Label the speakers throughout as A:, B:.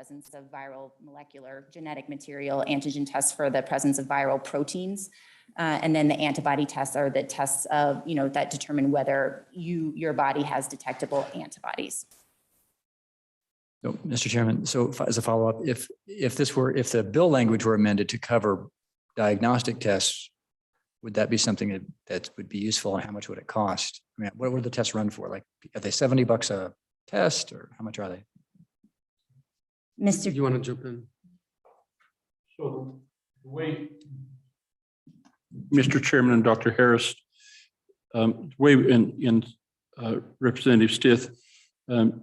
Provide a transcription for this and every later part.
A: presence of viral molecular genetic material, antigen tests for the presence of viral proteins. And then the antibody tests are the tests of, that determine whether your body has detectable antibodies.
B: So, Mr. Chairman, so as a follow-up, if the bill language were amended to cover diagnostic tests, would that be something that would be useful, and how much would it cost? I mean, what would the tests run for? Like, are they $70 a test, or how much are they?
C: Do you want to jump in?
D: So the way, Mr. Chairman and Dr. Harris, the way in Representative Stith,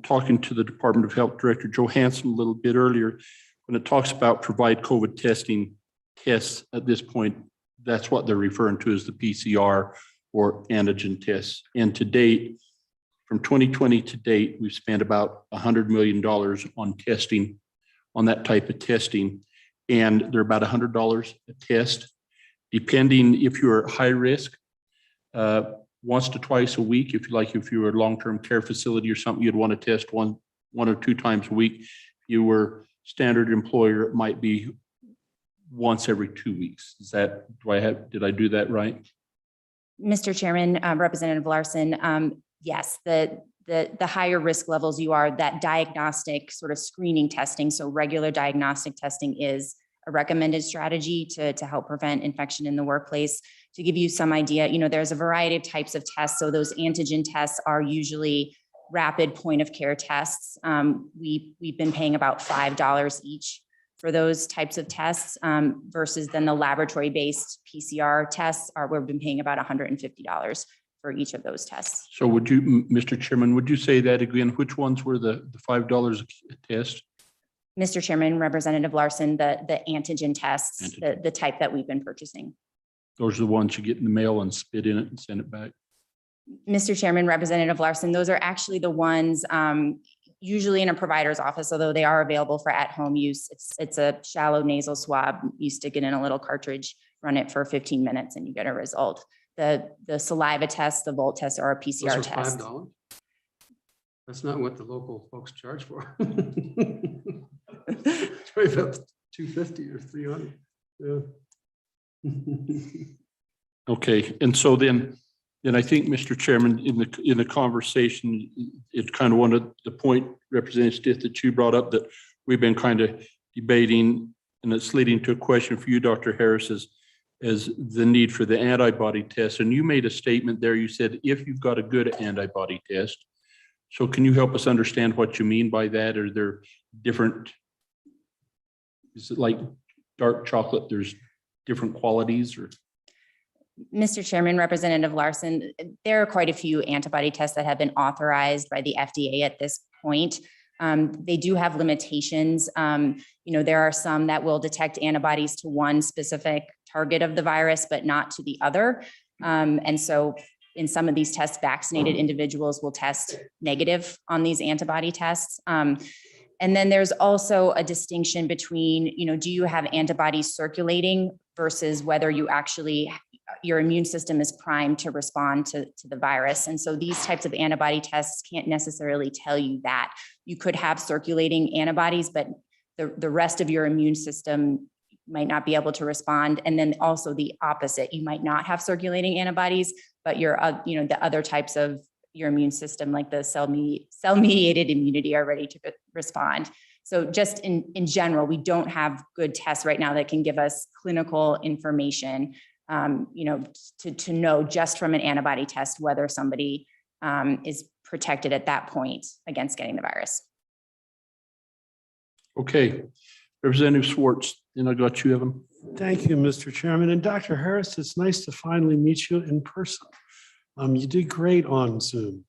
D: talking to the Department of Health Director Johansson a little bit earlier, when it talks about provide COVID testing tests at this point, that's what they're referring to as the PCR or antigen tests. And to date, from 2020 to date, we've spent about $100 million on testing, on that type of testing. And they're about $100 a test, depending if you're high risk, once to twice a week. If you were a long-term care facility or something, you'd want to test one or two times a week. If you were standard employer, it might be once every 2 weeks. Did I do that right?
A: Mr. Chairman, Representative Larson, yes, the higher risk levels you are, that diagnostic sort of screening testing, so regular diagnostic testing is a recommended strategy to help prevent infection in the workplace. To give you some idea, there's a variety of types of tests. So those antigen tests are usually rapid point of care tests. We've been paying about $5 each for those types of tests versus then the laboratory-based PCR tests we've been paying about $150 for each of those tests.
D: So would you, Mr. Chairman, would you say that again? Which ones were the $5 a test?
A: Mr. Chairman, Representative Larson, the antigen tests, the type that we've been purchasing.
D: Those are the ones you get in the mail and spit in it and send it back.
A: Mr. Chairman, Representative Larson, those are actually the ones usually in a provider's office, although they are available for at-home use. It's a shallow nasal swab. You stick it in a little cartridge, run it for 15 minutes, and you get a result. The saliva test, the Volt test, are a PCR
C: Those are
A: test.
C: $5. That's not what the local folks charge for. It's probably about $250 or $300. Yeah.
D: Okay, and so then I think, Mr. Chairman, in the conversation, it's kind of one of the point, Representative Stith, that you brought up that we've been kind of debating, and it's leading to a question for you, Dr. Harris, is the need for the antibody test. And you made a statement there. You said if you've got a good antibody test. So can you help us understand what you mean by that? Are there different? Is it like dark chocolate? There's different qualities, or?
A: Mr. Chairman, Representative Larson, there are quite a few antibody tests that have been authorized by the FDA at this point. They do have limitations. There are some that will detect antibodies to one specific target of the virus, but not to the other. And so in some of these tests, vaccinated individuals will test negative on these antibody tests. And then there's also a distinction between, do you have antibodies circulating versus whether your immune system is primed to respond to the virus. And so these types of antibody tests can't necessarily tell you that. You could have circulating antibodies, but the rest of your immune system might not be able to respond. And then also the opposite, you might not have circulating antibodies, but the other types of your immune system, like the cell-mediated immunity, are ready to respond. So just in general, we don't have good tests right now that can give us clinical information, to know just from an antibody test whether somebody is protected at that point against getting the virus.
D: Okay, Representative Schwartz, then I got you, Evan.
E: Thank you, Mr. Chairman. And Dr. Harris, it's nice to finally meet you in person. You did great on Zoom.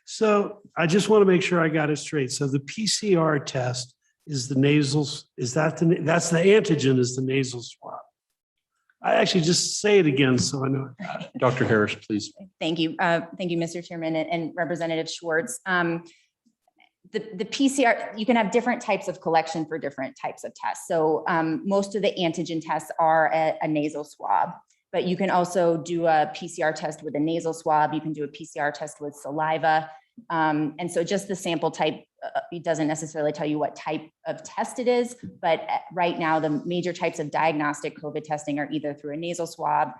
E: So I just want to make sure I got it straight. So the PCR test is the nasals. That's the antigen is the nasal swab. I actually just say it again so I know.
D: Dr. Harris, please.
A: Thank you. Thank you, Mr. Chairman and Representative Schwartz. The PCR, you can have different types of collection for different types of tests. So most of the antigen tests are a nasal swab, but you can also do a PCR test with a nasal swab. You can do a PCR test with saliva. And so just the sample type it doesn't necessarily tell you what type of test it is, but right now the major types of diagnostic COVID testing are either through a nasal swab.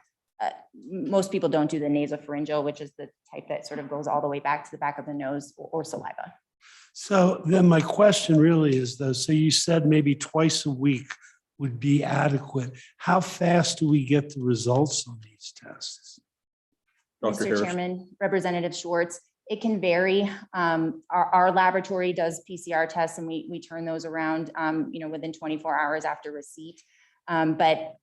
A: Most people don't do the nasopharyngeal, which is the type that sort of goes all the way back to the back of the nose, or saliva.
E: So then my question really is though, so you said maybe twice a week would be adequate. How fast do we get the results on these tests?
D: Dr.
A: Mr.
D: Harris.
A: Chairman, Representative Schwartz, it can vary. Our laboratory does PCR tests and we turn those around, within 24 hours after receipt. But,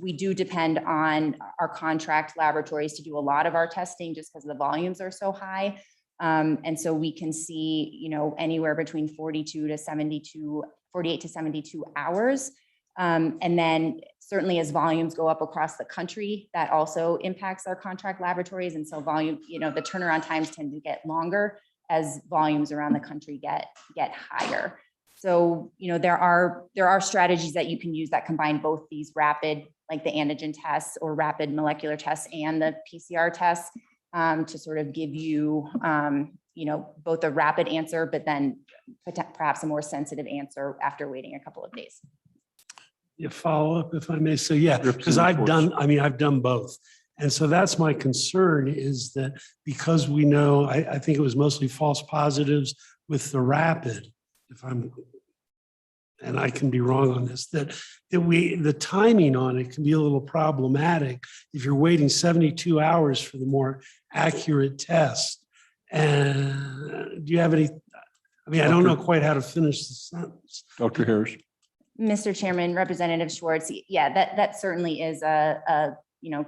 A: we do depend on our contract laboratories to do a lot of our testing just because the volumes are so high. And so we can see, anywhere between 48 to 72 hours. And then certainly as volumes go up across the country, that also impacts our contract laboratories. And so volume, the turnaround times tend to get longer as volumes around the country get higher. So, there are strategies that you can use that combine both these rapid, like the antigen tests or rapid molecular tests and the PCR tests to sort of give you, both a rapid answer, but then perhaps a more sensitive answer after waiting a couple of days.
E: Yeah, follow up if I may. So yeah, because I've done both. And so that's my concern is that because we know, I think it was mostly false positives with the rapid, and I can be wrong on this, that the timing on it can be a little problematic if you're waiting 72 hours for the more accurate test. And do you have any, I don't know quite how to finish the sentence.
D: Dr. Harris.
A: Mr. Chairman, Representative Schwartz, yeah, that certainly is a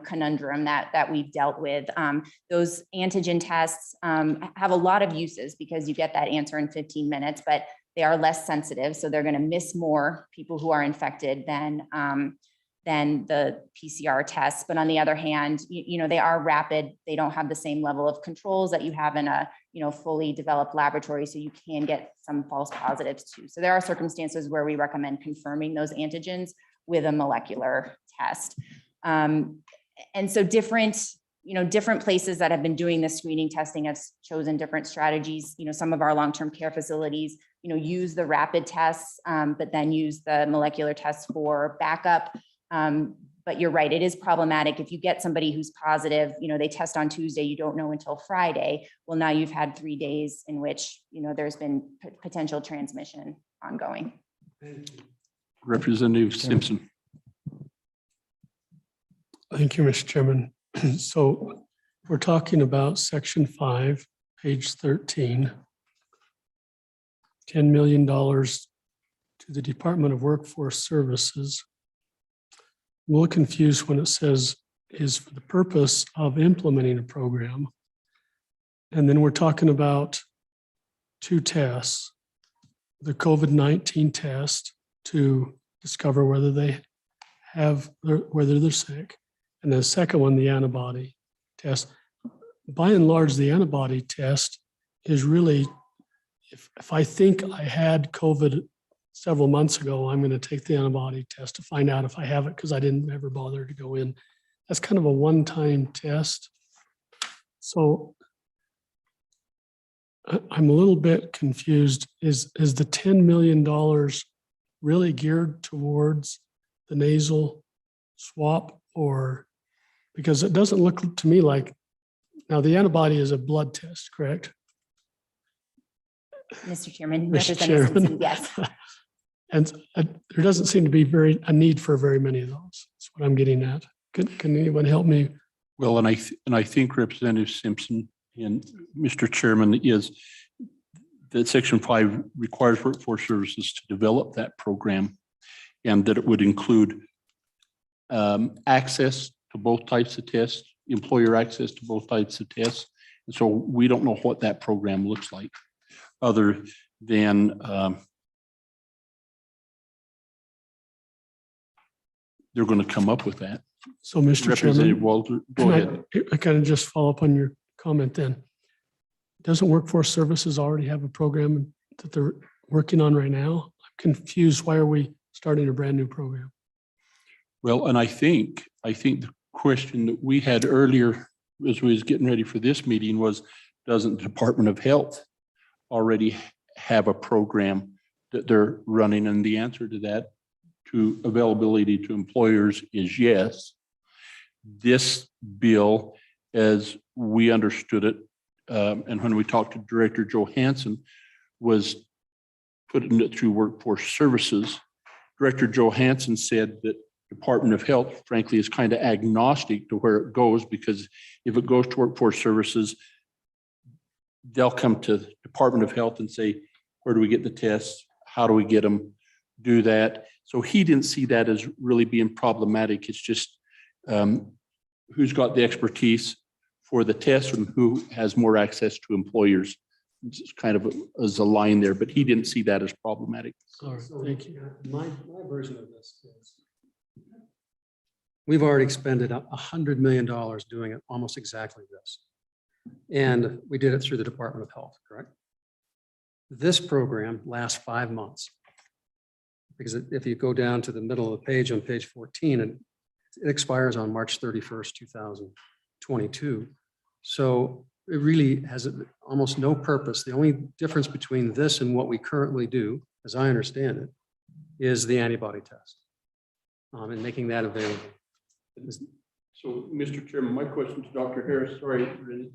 A: conundrum that we've dealt with. Those antigen tests have a lot of uses because you get that answer in 15 minutes, but they are less sensitive. So they're going to miss more people who are infected than the PCR tests. But on the other hand, they are rapid. They don't have the same level of controls that you have in a, fully developed laboratory. So you can get some false positives too. So there are circumstances where we recommend confirming those antigens with a molecular test. And so different places that have been doing this screening testing have chosen different strategies. Some of our long-term care facilities, use the rapid tests, but then use the molecular tests for backup. But you're right, it is problematic. If you get somebody who's positive, they test on Tuesday, you don't know until Friday. Well, now you've had 3 days in which, there's been potential transmission ongoing.
D: Representative Simpson.
F: Thank you, Mr. Chairman. So we're talking about section 5, page 13, $10 million to the Department of Workforce Services. I'm a little confused when it says is for the purpose of implementing a program. And then we're talking about 2 tests, the COVID-19 test to discover whether whether they're sick. And the second one, the antibody test. By and large, the antibody test is really, if I think I had COVID several months ago, I'm going to take the antibody test to find out if I have it because I didn't ever bother to go in. That's kind of a one-time test. So I'm a little bit confused. Is the $10 million really geared towards the nasal swab, or because it doesn't look to me like, now the antibody is a blood test, correct?
A: Mr. Chairman,
F: Mr.
A: Representative
F: Chairman.
A: Simpson, yes.
F: And there doesn't seem to be a need for very many of those. That's what I'm getting at. Can anyone help me?
D: Well, and I think Representative Simpson and Mr. Chairman is that section 5 requires workforce services to develop that program, and that it would include access to both types of tests, employer access to both types of tests. And so we don't know what that program looks like other than they're going to come up with that.
F: So, Mr.
D: Representative
F: Chairman,
D: Walter, go ahead.
F: I kind of just follow up on your comment then. Doesn't Workforce Services already have a program that they're working on right now? I'm confused. Why are we starting a brand new program?
D: Well, and I think the question that we had earlier as we was getting ready for this meeting was, doesn't the Department of Health already have a program that they're running? And the answer to that, to availability to employers, is yes. This bill, as we understood it, and when we talked to Director Johansson, was putting it through Workforce Services. Director Johansson said that Department of Health, frankly, is kind of agnostic to where it goes, because if it goes to Workforce Services, they'll come to Department of Health and say, where do we get the tests? How do we get them? Do that. So he didn't see that as really being problematic. It's just who's got the expertise for the test and who has more access to employers. It's kind of as a line there, but he didn't see that as problematic.
F: All right, thank you.
C: My version of this is we've already expended $100 million doing it almost exactly this. And we did it through the Department of Health, correct? This program lasts 5 months. Because if you go down to the middle of the page on page 14, and it expires on March 31st, 2022. So it really has almost no purpose. The only difference between this and what we currently do, as I understand it, is the antibody test and making that available.
D: So, Mr. Chairman, my question to Dr. Harris, sorry, Rennie,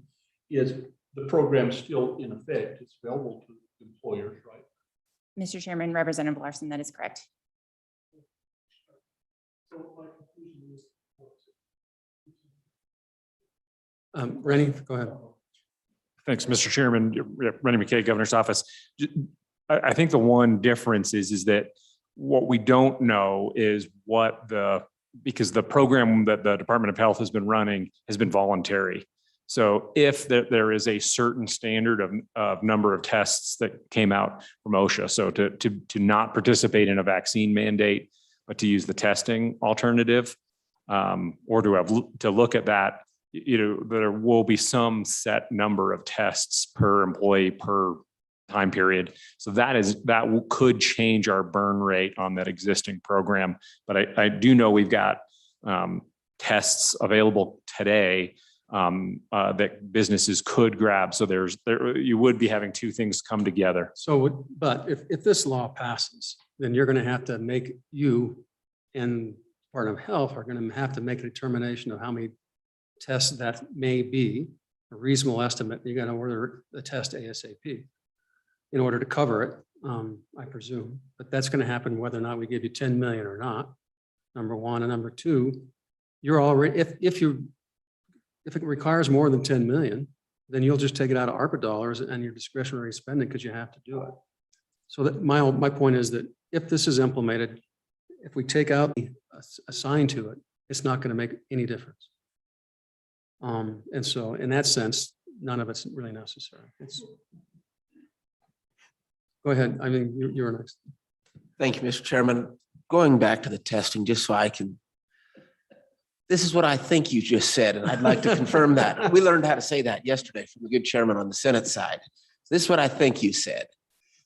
D: is the program still in effect? It's available to employers, right?
A: Mr. Chairman, Representative Larson, that is correct.
C: Rennie, go ahead.
G: Thanks, Mr. Chairman. Rennie McKay, Governor's Office. I think the one difference is that what we don't know is because the program that the Department of Health has been running has been voluntary. So if there is a certain standard of number of tests that came out from OSHA, so to not participate in a vaccine mandate, but to use the testing alternative, or to look at that, there will be some set number of tests per employee per time period. So that could change our burn rate on that existing program. But I do know we've got tests available today that businesses could grab. So you would be having two things come together.
C: So, but if this law passes, then you're going to have to make, you and Department of Health are going to have to make a determination of how many tests that may be, a reasonable estimate. You got to order the test ASAP in order to cover it, I presume. But that's going to happen whether or not we give you 10 million or not, number one. And number two, you're already, if it requires more than 10 million, then you'll just take it out of ARPA dollars and your discretionary spending because you have to do it. So that my point is that if this is implemented, if we take out the assigned to it, it's not going to make any difference. And so in that sense, none of it's really necessary. Go ahead. I mean, you're next.
H: Thank you, Mr. Chairman. Going back to the testing, just so I can, this is what I think you just said, and I'd like to confirm that. We learned how to say that yesterday from the good chairman on the Senate side. This is what I think you said,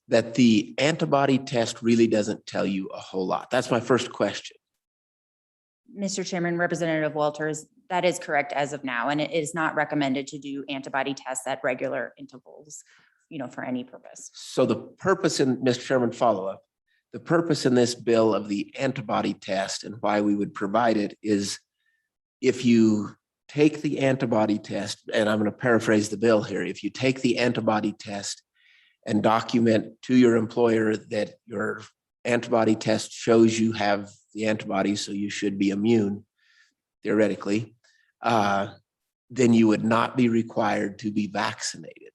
H: that the antibody test really doesn't tell you a whole lot. That's my first question.
A: Mr. Chairman, Representative Walters, that is correct as of now, and it is not recommended to do antibody tests at regular intervals, for any purpose.
H: So the purpose in, Mr. Chairman, follow-up, the purpose in this bill of the antibody test and why we would provide it is if you take the antibody test, and I'm going to paraphrase the bill here, if you take the antibody test and document to your employer that your antibody test shows you have the antibodies, so you should be immune, theoretically, then you would not be required to be vaccinated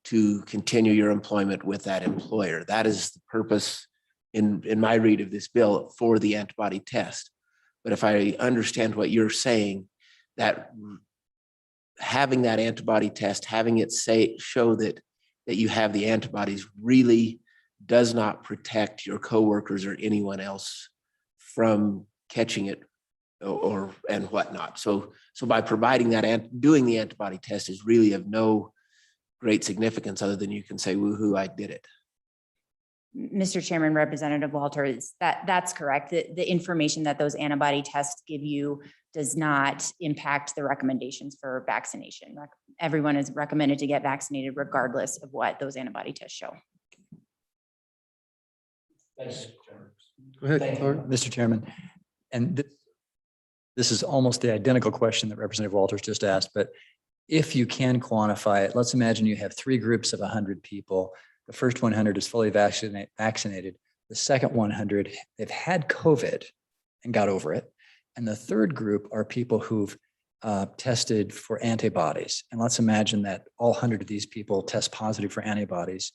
H: to continue your employment with that employer. That is the purpose in my read of this bill for the antibody test. But if I understand what you're saying, that having that antibody test, having it show that you have the antibodies really does not protect your coworkers or anyone else from catching it and whatnot. So by providing that and doing the antibody test is really of no great significance other than you can say, woohoo, I did it.
A: Mr. Chairman, Representative Walters, that's correct. The information that those antibody tests give you does not impact the recommendations for vaccination. Everyone is recommended to get vaccinated regardless of what those antibody tests show.
C: Go ahead, Clark.
B: Mr. Chairman, and this is almost the identical question that Representative Walters just asked, but if you can quantify it, let's imagine you have three groups of 100 people. The first 100 is fully vaccinated. The second 100, they've had COVID and got over it. And the third group are people who've tested for antibodies. And let's imagine that all 100 of these people test positive for antibodies.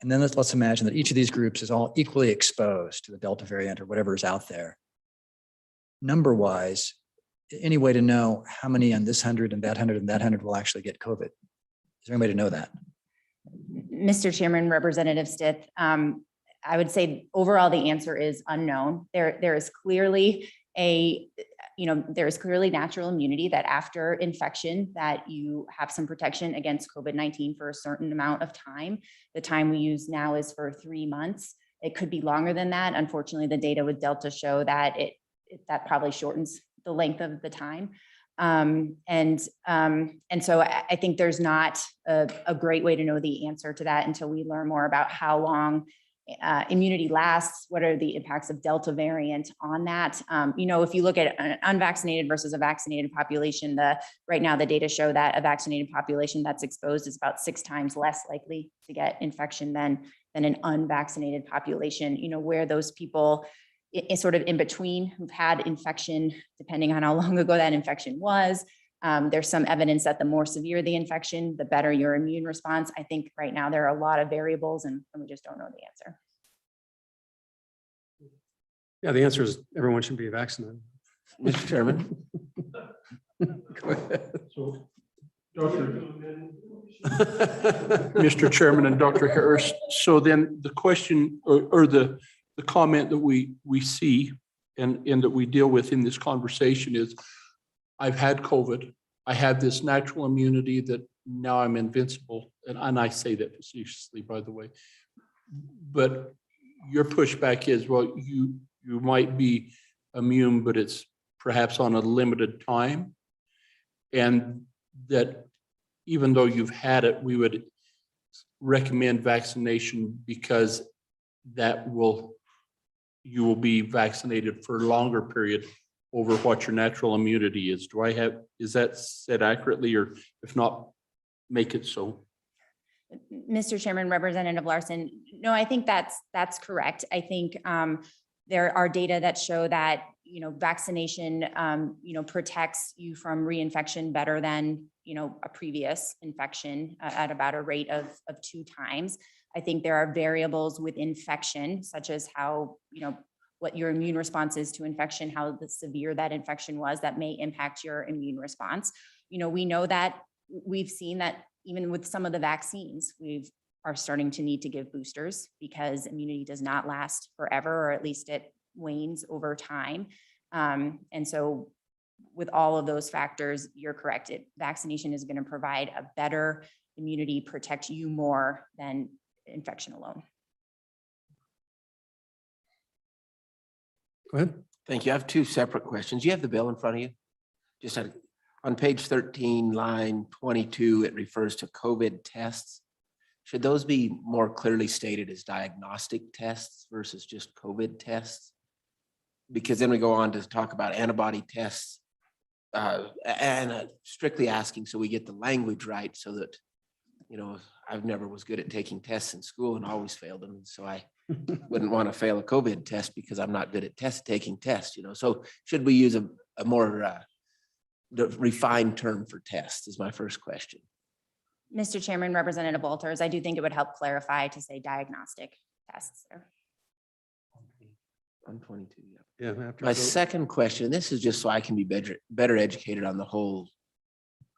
B: And then let's imagine that each of these groups is all equally exposed to the Delta variant or whatever is out there. Number-wise, any way to know how many on this 100 and that 100 and that 100 will actually get COVID? Is there any way to know that?
A: Mr. Chairman, Representative Stith, I would say overall the answer is unknown. There is clearly there is clearly natural immunity that after infection that you have some protection against COVID-19 for a certain amount of time. The time we use now is for 3 months. It could be longer than that. Unfortunately, the data with Delta show that that probably shortens the length of the time. And so I think there's not a great way to know the answer to that until we learn more about how long immunity lasts, what are the impacts of Delta variant on that. If you look at an unvaccinated versus a vaccinated population, right now the data show that a vaccinated population that's exposed is about 6 times less likely to get infection than an unvaccinated population, where those people is sort of in between who've had infection, depending on how long ago that infection was. There's some evidence that the more severe the infection, the better your immune response. I think right now there are a lot of variables and we just don't know the answer.
C: Yeah, the answer is everyone should be vaccinated.
H: Mr. Chairman.
C: Go ahead.
D: So, Mr. Chairman and Dr. Harris, so then the question or the comment that we see and that we deal with in this conversation is, I've had COVID. I have this natural immunity that now I'm invincible. And I say that facetiously, by the way. But your pushback is, well, you might be immune, but it's perhaps on a limited time. And that even though you've had it, we would recommend vaccination because you will be vaccinated for a longer period over what your natural immunity is. Is that said accurately, or if not, make it so?
A: Mr. Chairman, Representative Larson, no, I think that's correct. I think there are data that show that, vaccination, protects you from reinfection better than, a previous infection at about a rate of 2 times. I think there are variables with infection, such as how, what your immune response is to infection, how severe that infection was, that may impact your immune response. We know that we've seen that even with some of the vaccines, are starting to need to give boosters because immunity does not last forever, or at least it wanes over time. And so with all of those factors, you're correct. Vaccination is going to provide a better immunity, protect you more than infection alone.
C: Go ahead.
H: Thank you. I have 2 separate questions. You have the bill in front of you? Just on page 13, line 22, it refers to COVID tests. Should those be more clearly stated as diagnostic tests versus just COVID tests? Because then we go on to talk about antibody tests and strictly asking so we get the language right, so that, I've never was good at taking tests in school and always failed them. So I wouldn't want to fail a COVID test because I'm not good at taking tests, So should we use a more refined term for tests is my first question.
A: Mr. Chairman, Representative Walters, I do think it would help clarify to say diagnostic tests there.
H: On 22,
C: Yeah.
H: My second question, this is just so I can be better educated on the whole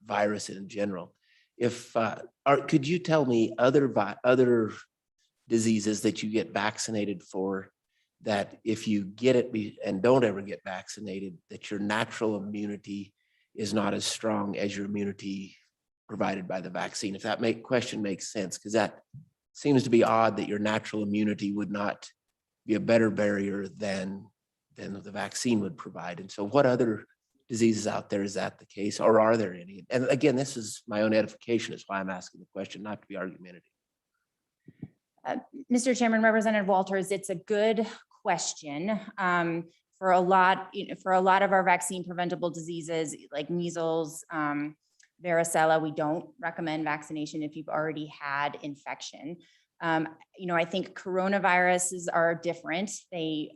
H: virus in general. Could you tell me other diseases that you get vaccinated for, that if you get it and don't ever get vaccinated, that your natural immunity is not as strong as your immunity provided by the vaccine? If that question makes sense, because that seems to be odd that your natural immunity would not be a better barrier than the vaccine would provide. And so what other diseases out there is that the case, or are there any? And again, this is my own edification, is why I'm asking the question, not to be argumentative.
A: Mr. Chairman, Representative Walters, it's a good question. For a lot, for a lot of our vaccine preventable diseases like measles, varicella, we don't recommend vaccination if you've already had infection. I think coronaviruses are different. They,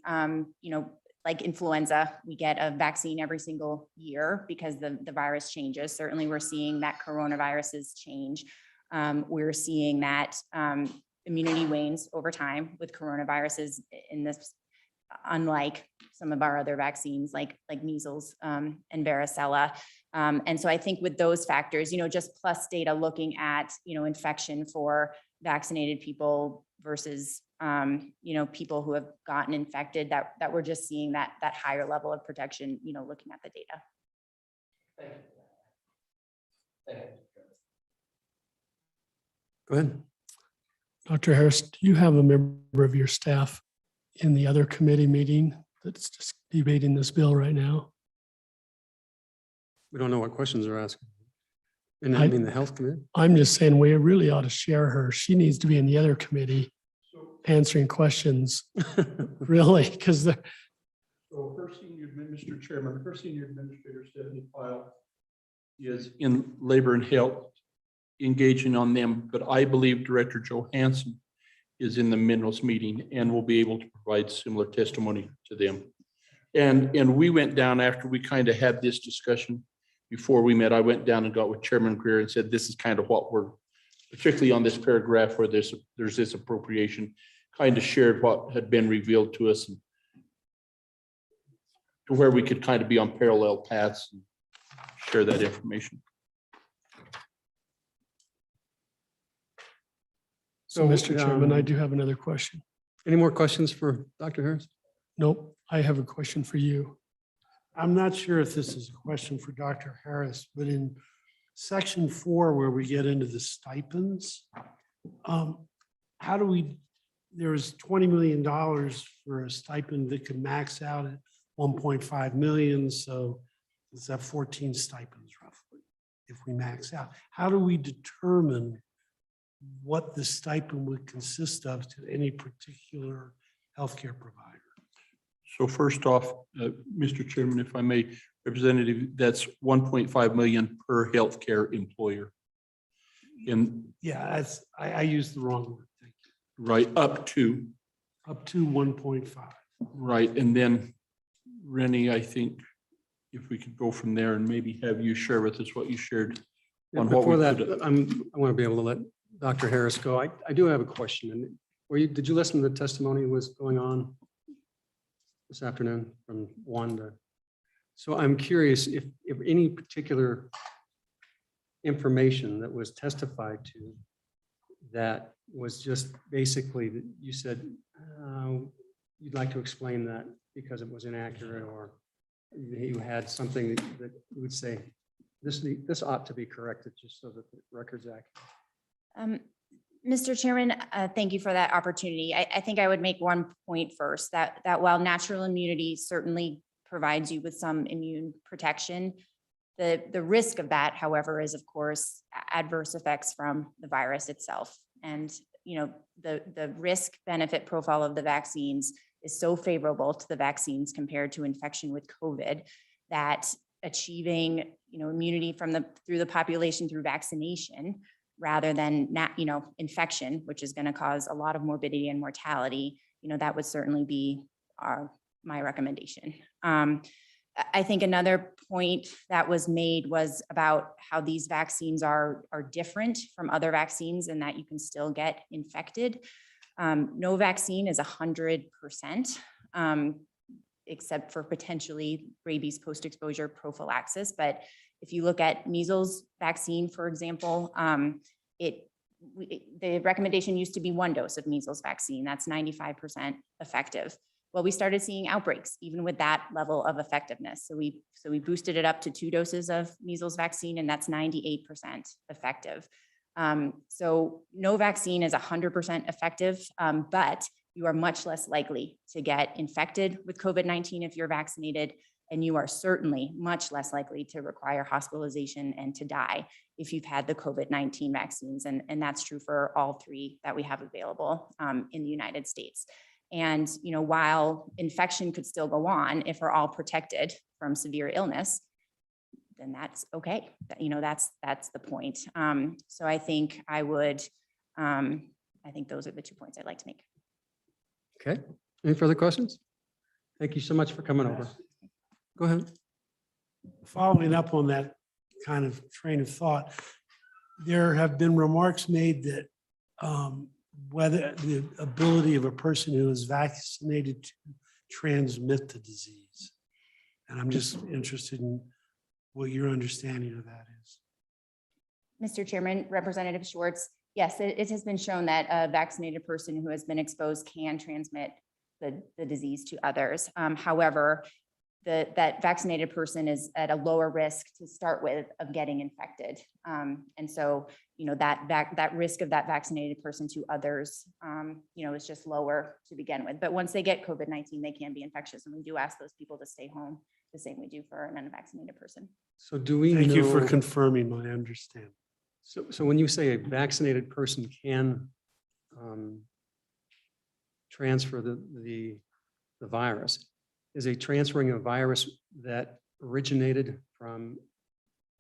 A: like influenza, we get a vaccine every single year because the virus changes. Certainly we're seeing that coronaviruses change. We're seeing that immunity wanes over time with coronaviruses in this, unlike some of our other vaccines like measles and varicella. And so I think with those factors, just plus data looking at, infection for vaccinated people versus, people who have gotten infected, that we're just seeing that higher level of protection, looking at the data.
C: Go ahead.
F: Dr. Harris, do you have a member of your staff in the other committee meeting that's just debating this bill right now?
C: We don't know what questions they're asking. And I mean, the health committee?
F: I'm just saying we really ought to share her. She needs to be in the other committee answering questions, really, because the.
D: So her senior, Mr. Chairman, her senior administrator Stephanie Pyle is in labor and health, engaging on them, but I believe Director Johansson is in the minerals meeting and will be able to provide similar testimony to them. And we went down after we kind of had this discussion before we met. I went down and got with Chairman Greer and said, this is kind of what we're, particularly on this paragraph where there's this appropriation, kind of shared what had been revealed to us and to where we could kind of be on parallel paths and share that information.
F: So, Mr. Chairman, I do have another question.
C: Any more questions for Dr. Harris?
F: Nope, I have a question for you.
E: I'm not sure if this is a question for Dr. Harris, but in section 4, where we get into the stipends, how do we, there's $20 million for a stipend that could max out at 1.5 million. So it's at 14 stipends roughly, if we max out. How do we determine what the stipend would consist of to any particular healthcare provider?
D: So first off, Mr. Chairman, if I may, Representative, that's 1.5 million per healthcare employer.
E: Yeah, I used the wrong word. Thank you.
D: Right, up to
E: 1.5.
D: right. And then Rennie, I think if we could go from there and maybe have you share with us what you shared.
C: Yeah,
D: on what
C: before
D: we
C: that,
D: could-
C: I want to be able to let Dr. Harris go. I do have a question. And did you listen to the testimony that was going on this afternoon from Wanda? So I'm curious if any particular information that was testified to that was just basically that you said you'd like to explain that because it was inaccurate, or you had something that you would say this ought to be corrected just so that the record's accurate.
A: Mr. Chairman, thank you for that opportunity. I think I would make one point first, that while natural immunity certainly provides you with some immune protection, the risk of that, however, is of course adverse effects from the virus itself. And the risk benefit profile of the vaccines is so favorable to the vaccines compared to infection with COVID that achieving immunity through the population through vaccination rather than infection, which is going to cause a lot of morbidity and mortality, that would certainly be my recommendation. I think another point that was made was about how these vaccines are different from other vaccines and that you can still get infected. No vaccine is 100%, except for potentially rabies post-exposure prophylaxis. But if you look at measles vaccine, for example, the recommendation used to be 1 dose of measles vaccine. That's 95% effective. Well, we started seeing outbreaks even with that level of effectiveness. So we boosted it up to 2 doses of measles vaccine, and that's 98% effective. So no vaccine is 100% effective, but you are much less likely to get infected with COVID-19 if you're vaccinated. And you are certainly much less likely to require hospitalization and to die if you've had the COVID-19 vaccines. And that's true for all 3 that we have available in the United States. And, while infection could still go on, if we're all protected from severe illness, then that's okay. That's the point. So I think I think those are the 2 points I'd like to make.
C: Okay, any further questions? Thank you so much for coming over. Go ahead.
E: Following up on that kind of train of thought, there have been remarks made that whether the ability of a person who is vaccinated to transmit the disease. And I'm just interested in what your understanding of that is.
A: Mr. Chairman, Representative Schwartz, yes, it has been shown that a vaccinated person who has been exposed can transmit the disease to others. However, that vaccinated person is at a lower risk to start with of getting infected. And so, that risk of that vaccinated person to others, is just lower to begin with. But once they get COVID-19, they can be infectious. And we do ask those people to stay home the same we do for an unvaccinated person.
C: So do we
E: Thank you for
C: know-
E: confirming my understanding.
C: So when you say a vaccinated person can transfer the virus, is a transferring a virus that originated from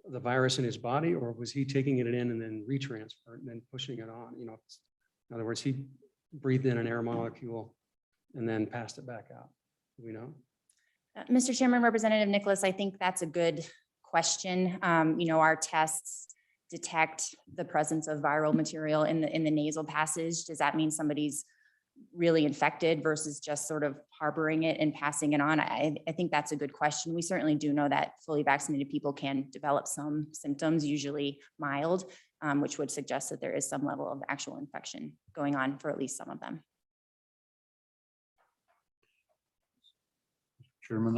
C: the virus in his body, or was he taking it in and then retransferred and then pushing it on? In other words, he breathed in an air molecule and then passed it back out. Do we know?
A: Mr. Chairman, Representative Nicholas, I think that's a good question. Our tests detect the presence of viral material in the nasal passage. Does that mean somebody's really infected versus just sort of harboring it and passing it on? I think that's a good question. We certainly do know that fully vaccinated people can develop some symptoms, usually mild, which would suggest that there is some level of actual infection going on for at least some of them.
D: Chairman,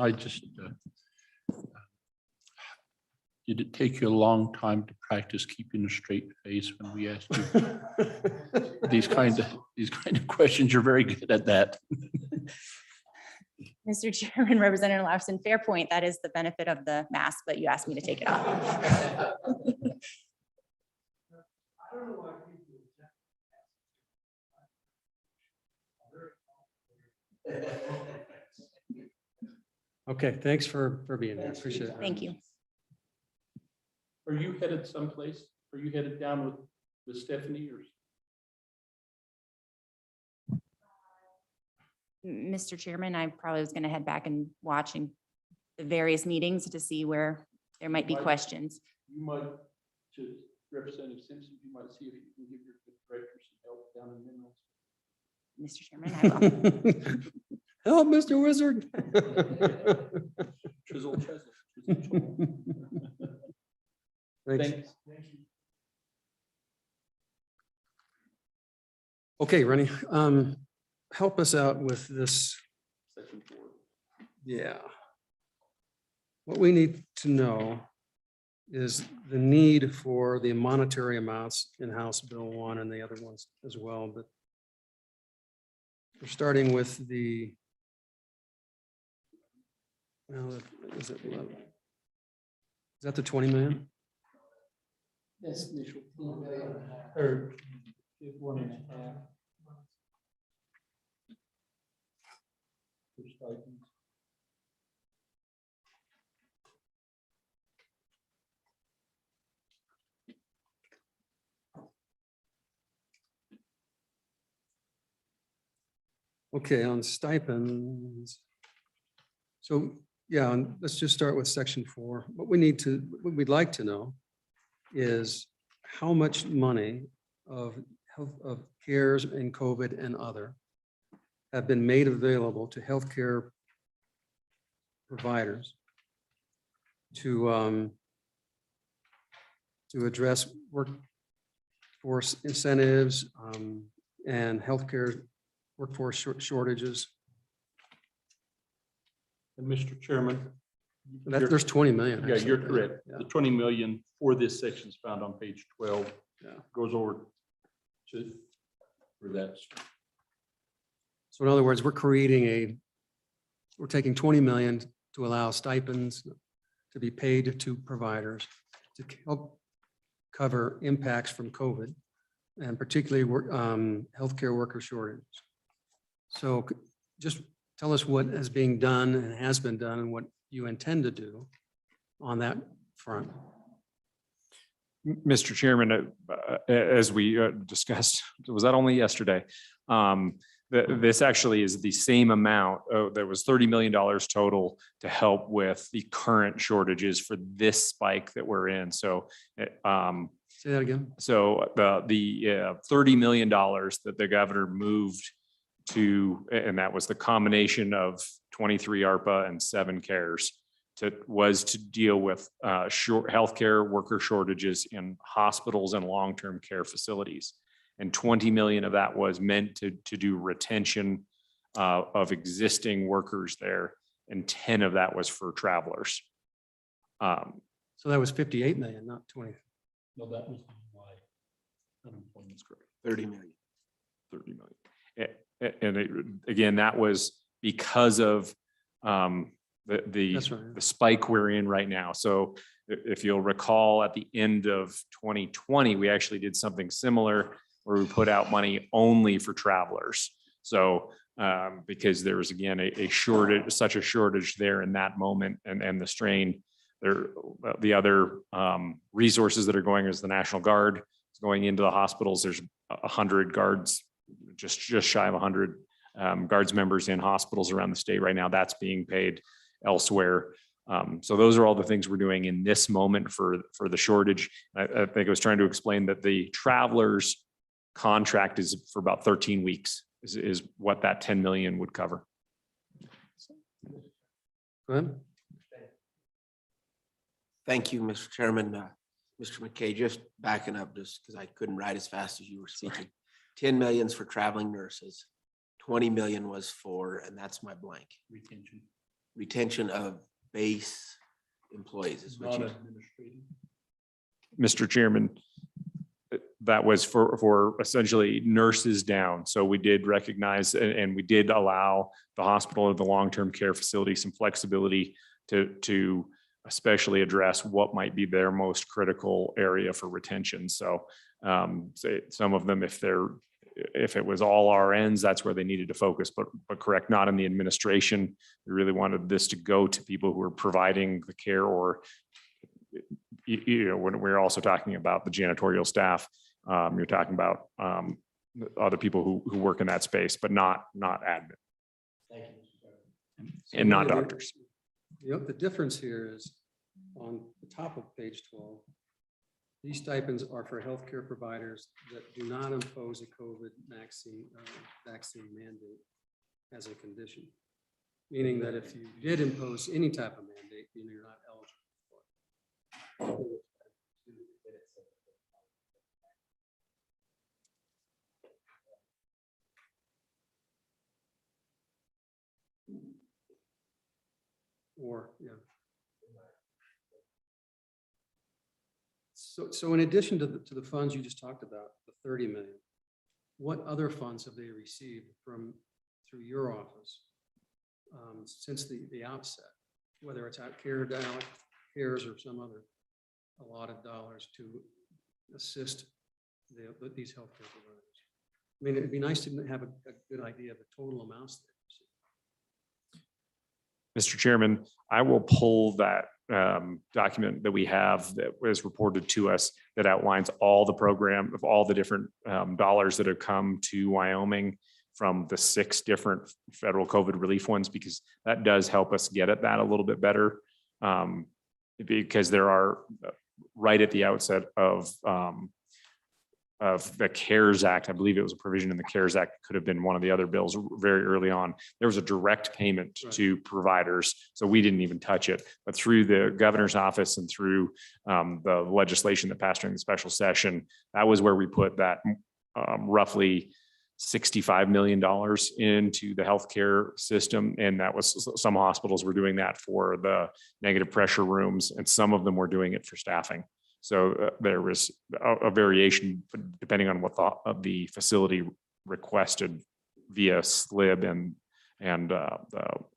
D: did it take you a long time to practice keeping a straight face when we asked you these kind of questions? You're very good at that.
A: Mr. Chairman, Representative Larson, fair point. That is the benefit of the mask, but you asked me to take it off.
C: Okay, thanks for being here. Appreciate it.
A: Thank you.
D: Are you headed someplace? Are you headed down with Stephanie or?
A: Mr. Chairman, I probably was going to head back and watching the various meetings to see where there might be questions.
D: You might, to Representative Simpson, you might see if you can give your director some help down in minerals.
A: Mr. Chairman, I will.
C: Help, Mr. Wizard.
D: Chisel, chisel.
C: Thanks. Okay, Rennie, help us out with this.
D: Section 4.
C: Yeah. What we need to know is the need for the monetary amounts in House Bill 1 and the other ones as well, but we're starting with the, well, is that the 20 million?
D: That's initial. Or 1.5. For stipends.
C: Okay, on stipends. So, yeah, and let's just start with section 4. What we'd like to know is how much money of health, of CARES and COVID and other have been made available to healthcare providers to address workforce incentives and healthcare workforce shortages.
D: And Mr. Chairman.
C: There's 20 million.
D: Yeah,
C: actually.
D: you're correct.
C: Yeah.
D: The 20 million for this section is found on page 12.
C: Yeah.
D: Goes over to for that.
C: So in other words, we're taking 20 million to allow stipends to be paid to providers to help cover impacts from COVID and particularly healthcare worker shortage. So just tell us what is being done and has been done and what you intend to do on that front.
G: Mr. Chairman, as we discussed, was that only yesterday? This actually is the same amount. There was $30 million total to help with the current shortages for this spike that we're in. So,
C: Say that again.
G: so the $30 million that the governor moved to, and that was the combination of 23 ARPA and 7 CARES, was to deal with healthcare worker shortages in hospitals and long-term care facilities. And 20 million of that was meant to do retention of existing workers there. And 10 of that was for travelers.
C: So that was 58 million, not 20.
D: No, that was why unemployment's correct.
H: 30 million.
G: 30 million. And again, that was because of the
C: That's right.
G: spike we're in right now. So if you'll recall, at the end of 2020, we actually did something similar where we put out money only for travelers. So because there was again a shortage, such a shortage there in that moment, and the strain there, the other resources that are going is the National Guard is going into the hospitals. There's 100 guards, just shy of 100 guards members in hospitals around the state right now. That's being paid elsewhere. So those are all the things we're doing in this moment for the shortage. I think I was trying to explain that the travelers contract is for about 13 weeks is what that 10 million would cover.
C: Go ahead.
H: Thank you, Mr. Chairman. Mr. McKay, just backing up just because I couldn't write as fast as you were speaking. 10 millions for traveling nurses. 20 million was for, and that's my blank. Retention of base employees is what you.
G: Mr. Chairman, that was for essentially nurses down. So we did recognize and we did allow the hospital or the long-term care facility some flexibility to especially address what might be their most critical area for retention. So say some of them, if it was all RNs, that's where they needed to focus, but correct, not in the administration. We really wanted this to go to people who are providing the care, or, you know, when we're also talking about the janitorial staff, you're talking about other people who work in that space, but not admin.
H: Thank you.
G: And not doctors.
C: Yep, the difference here is on the top of page 12. These stipends are for healthcare providers that do not impose a COVID vaccine mandate as a condition. Meaning that if you did impose any type of mandate, then you're not eligible for it. Or, yeah. So in addition to the funds you just talked about, the 30 million, what other funds have they received through your office since the outset? Whether it's out CARES or some other allotted dollars to assist these healthcare providers. I mean, it'd be nice to have a good idea of the total amounts they receive.
G: Mr. Chairman, I will pull that document that we have that was reported to us that outlines all the program of all the different dollars that have come to Wyoming from the 6 different federal COVID relief ones, because that does help us get at that a little bit better. Because there are right at the outset of the CARES Act, I believe it was a provision in the CARES Act, could have been one of the other bills very early on. There was a direct payment to providers, so we didn't even touch it. But through the governor's office and through the legislation that passed during the special session, that was where we put that roughly $65 million into the healthcare system. And that was, some hospitals were doing that for the negative pressure rooms, and some of them were doing it for staffing. So there was a variation depending on what the facility requested via SLIB and the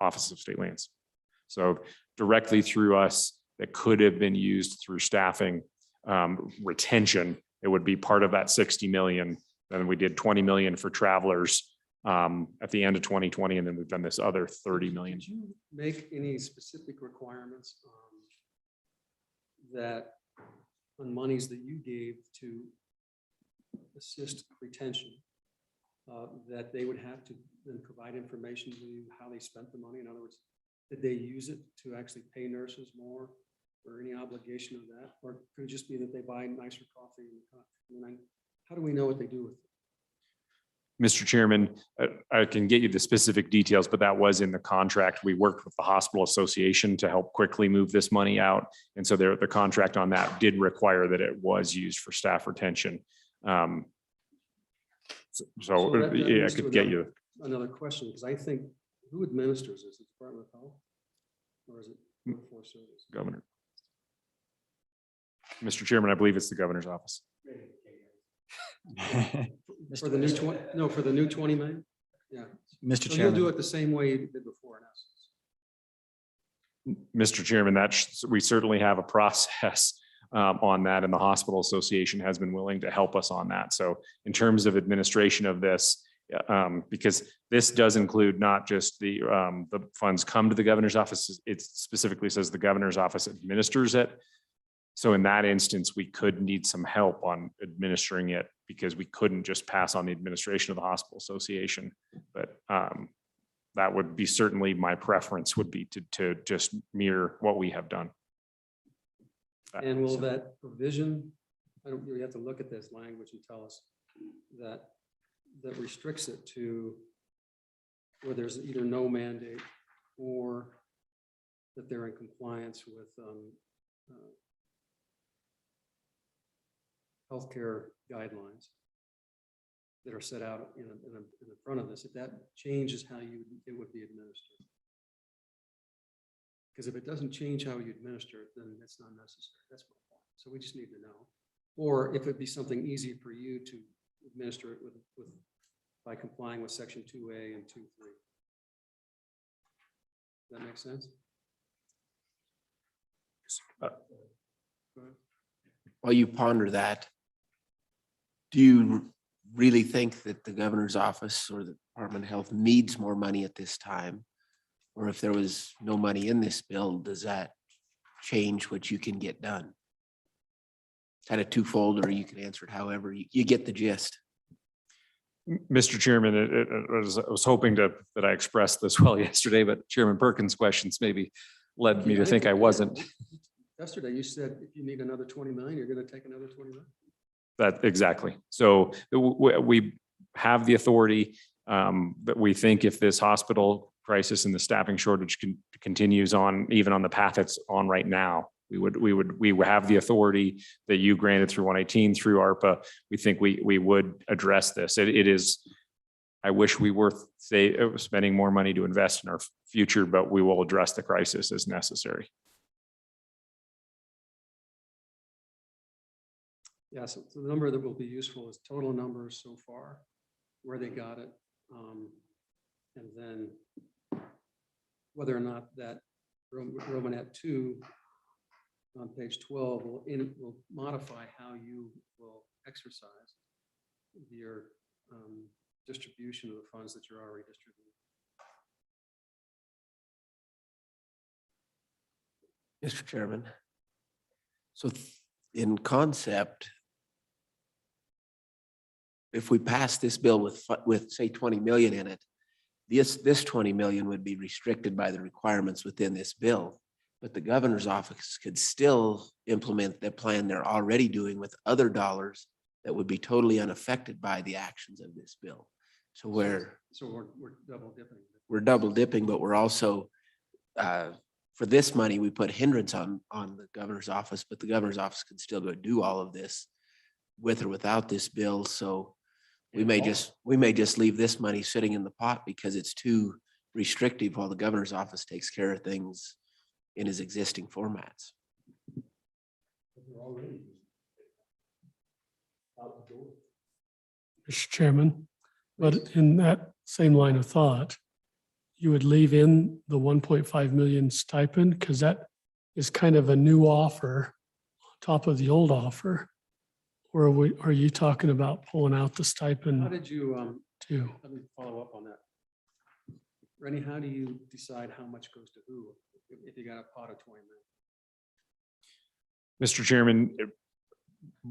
G: Office of State Lands. So directly through us, that could have been used through staffing retention, it would be part of that 60 million. Then we did 20 million for travelers at the end of 2020, and then we've done this other 30 million.
C: Did you make any specific requirements that on monies that you gave to assist retention, that they would have to then provide information to you how they spent the money? In other words, did they use it to actually pay nurses more, or any obligation of that? Or could it just be that they buy nicer coffee? And how do we know what they do with it?
G: Mr. Chairman, I can get you the specific details, but that was in the contract. We worked with the hospital association to help quickly move this money out. And so the contract on that did require that it was used for staff retention. So
C: that
G: yeah, I
C: leads to
G: could get you.
C: another question, because I think, who administers this? The Department of Health? Or is it Workforce Service?
G: Governor. Mr. Chairman, I believe it's the governor's office.
C: For the new 20, no, for the new 20 million? Yeah.
B: Mr.
C: So you'll do
B: Chairman,
C: it the same way you did before, in essence.
G: Mr. Chairman, we certainly have a process on that, and the hospital association has been willing to help us on that. So in terms of administration of this, because this does include not just the funds come to the governor's office, it specifically says the governor's office administers it. So in that instance, we could need some help on administering it, because we couldn't just pass on the administration of the hospital association. But that would be certainly my preference, would be to just mirror what we have done.
C: And will that provision, I don't really have to look at this language and tell us that restricts it to where there's either no mandate or that they're in compliance with healthcare guidelines that are set out in the front of this, if that changes how it would be administered. Because if it doesn't change how you administer it, then it's not necessary. That's my point. So we just need to know. Or if it'd be something easy for you to administer it by complying with section 2A and 2.3. Does that make sense?
H: While you ponder that, do you really think that the governor's office or the Department of Health needs more money at this time? Or if there was no money in this bill, does that change what you can get done? Kind of twofold, or you can answer it however you get the gist.
G: Mr. Chairman, I was hoping that I expressed this well yesterday, but Chairman Perkins' questions maybe led me to think I wasn't.
C: Yesterday, you said if you need another 20 million, you're going to take another 20 million.
G: That exactly. So we have the authority, but we think if this hospital crisis and the staffing shortage continues on, even on the path it's on right now, we would have the authority that you granted through 118 through ARPA. We think we would address this. It is, I wish we were spending more money to invest in our future, but we will address the crisis as necessary.
C: Yeah, so the number that will be useful is total numbers so far, where they got it, and then whether or not that Romanet 2 on page 12 will modify how you will exercise your distribution of the funds that you're already distributing.
H: Mr. Chairman, so in concept, if we pass this bill with say 20 million in it, this 20 million would be restricted by the requirements within this bill, but the governor's office could still implement the plan they're already doing with other dollars that would be totally unaffected by the actions of this bill. So we're
C: double dipping.
H: We're double dipping, but we're also, for this money, we put hindrance on the governor's office, but the governor's office can still go do all of this with or without this bill. So we may just leave this money sitting in the pot because it's too restrictive while the governor's office takes care of things in his existing formats.
F: Mr. Chairman, but in that same line of thought, you would leave in the 1.5 million stipend? Because that is kind of a new offer, on top of the old offer. Or are you talking about pulling out the
C: How
F: stipend
C: did you,
F: too?
C: let me follow up on that. Rennie, how do you decide how much goes to who if you got a pot of 20 million?
G: Mr. Chairman,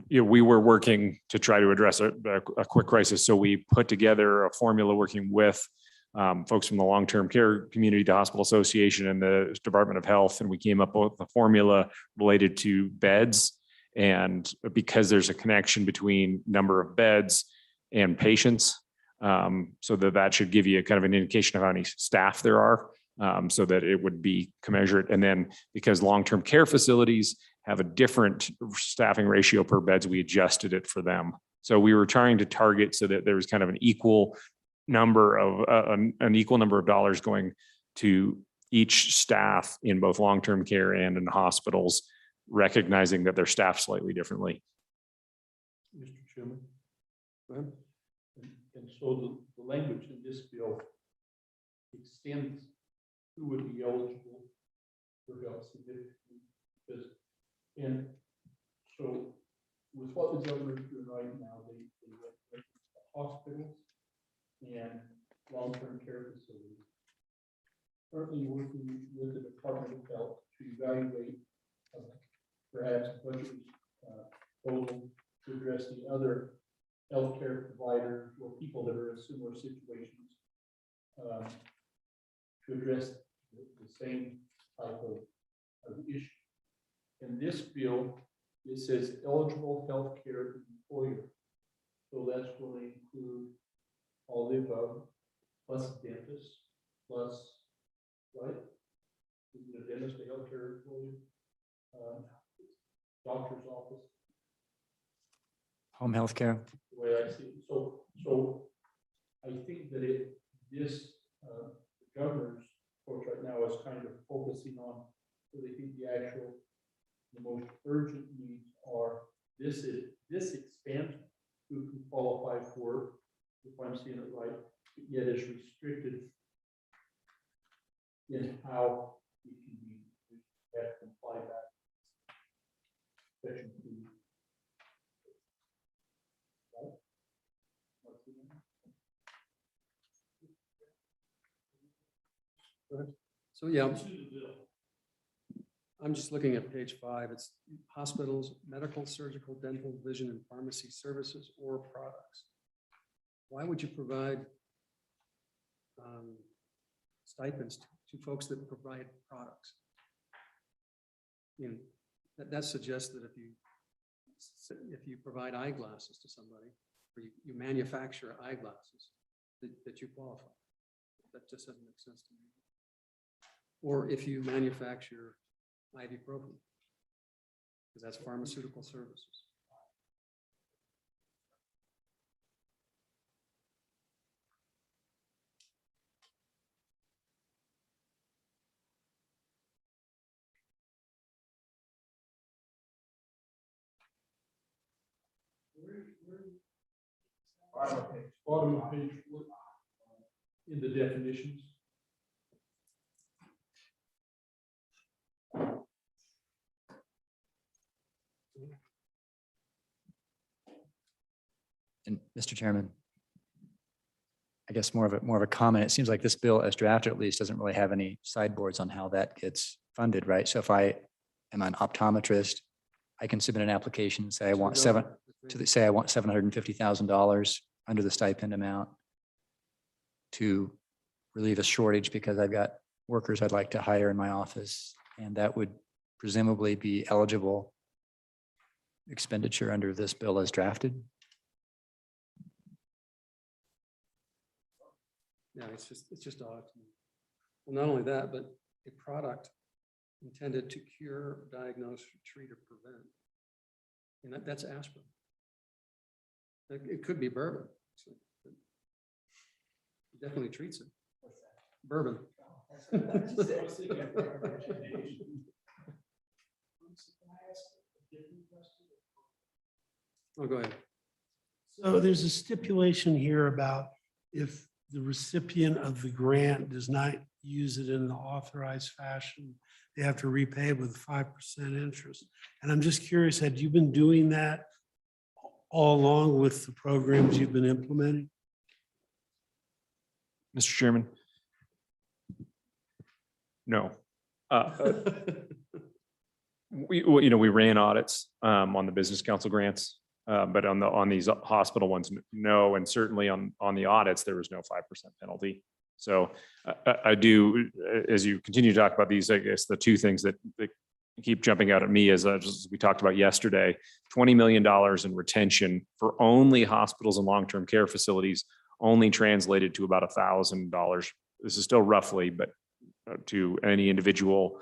G: we were working to try to address a quick crisis. So we put together a formula working with folks from the long-term care community, the Hospital Association, and the Department of Health. And we came up with a formula related to beds. And because there's a connection between number of beds and patients, so that should give you a kind of an indication of how many staff there are, so that it would be commensurate. And then because long-term care facilities have a different staffing ratio per beds, we adjusted it for them. So we were trying to target so that there was kind of an equal number of dollars going to each staff in both long-term care and in hospitals, recognizing that they're staffed slightly differently.
D: Mr. Chairman. Go ahead. And so the language in this bill extends who would be eligible for health significantly. And so with what the governor is doing right now, they went hospitals and long-term care facilities. Currently working with the Department of Health to evaluate perhaps budget total to address the other healthcare providers or people that are in similar situations, to address the same type of issue. In this bill, it says eligible healthcare employer. So that's going to include all the above, plus dentists, plus, right? Is it a dentist, a healthcare employee? Doctor's office.
B: Home health care.
D: The way I see it. So I think that the governor's approach right now is kind of focusing on what they think the most urgent needs are. This expansion who can qualify for, if I'm seeing it right, yet is restricted in how it can be have to comply back. Section 2. Right?
C: So yeah, I'm just looking at page 5. It's hospitals, medical, surgical, dental, vision, and pharmacy services or products. Why would you provide stipends to folks that provide products? You know, that suggests that if you provide eyeglasses to somebody, or you manufacture eyeglasses, that you qualify. That just doesn't make sense to me. Or if you manufacture ibuprofen, because that's pharmaceutical services.
D: Bottom of page 4, in the definitions.
B: And Mr. Chairman, I guess more of a comment. It seems like this bill, as drafted at least, doesn't really have any sideboards on how that gets funded, right? So if I am an optometrist, I can submit an application and say I want $750,000 under the stipend amount to relieve a shortage because I've got workers I'd like to hire in my office, and that would presumably be eligible expenditure under this bill as drafted.
C: Yeah, it's just odd to me. Well, not only that, but a product intended to cure, diagnose, treat, or prevent. And that's aspirin. It could be bourbon. So it definitely treats it. Bourbon. Oh, go ahead.
E: So there's a stipulation here about if the recipient of the grant does not use it in the authorized fashion, they have to repay it with 5% interest. And I'm just curious, had you been doing that all along with the programs you've been implementing?
G: Mr. Chairman? No. We ran audits on the business council grants, but on these hospital ones, no, and certainly on the audits, there was no 5% penalty. So I do, as you continue to talk about these, I guess the two things that keep jumping out at me as we talked about yesterday, $20 million in retention for only hospitals and long-term care facilities only translated to about $1,000. This is still roughly, but to any individual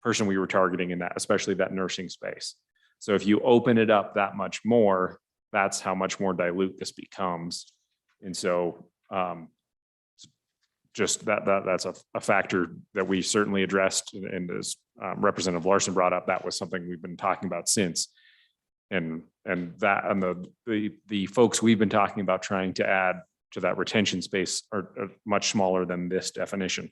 G: person we were targeting in that, especially that nursing space. So if you open it up that much more, that's how much more dilute this becomes. And so just that's a factor that we certainly addressed. And as Representative Larson brought up, that was something we've been talking about since. And the folks we've been talking about trying to add to that retention space are much smaller than this definition.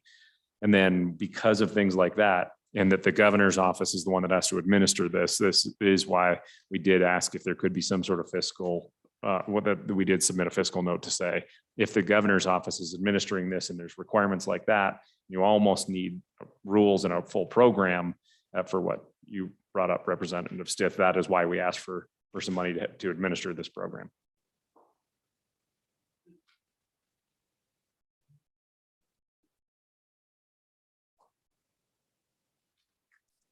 G: And then because of things like that, and that the governor's office is the one that has to administer this is why we did ask if there could be some sort of fiscal, we did submit a fiscal note to say, if the governor's office is administering this and there's requirements like that, you almost need rules and a full program for what you brought up, Representative Stith. That is why we asked for some money to administer this program.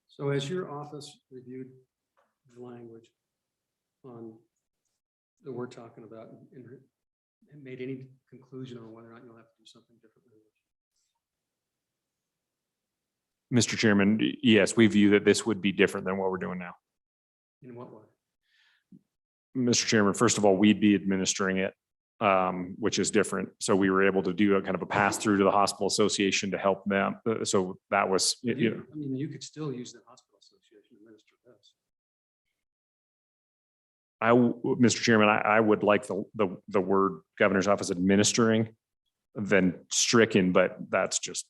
C: So has your office reviewed the language on that we're talking about and made any conclusion on whether or not you'll have to do something differently?
G: Mr. Chairman, yes, we view that this would be different than what we're doing now.
C: In what way?
G: Mr. Chairman, first of all, we'd be administering it, which is different. So we were able to do a kind of a pass through to the hospital association to help them. So that was,
C: I mean, you could still use the hospital association to administer this.
G: Mr. Chairman, I would like the word governor's office administering than stricken, but that's just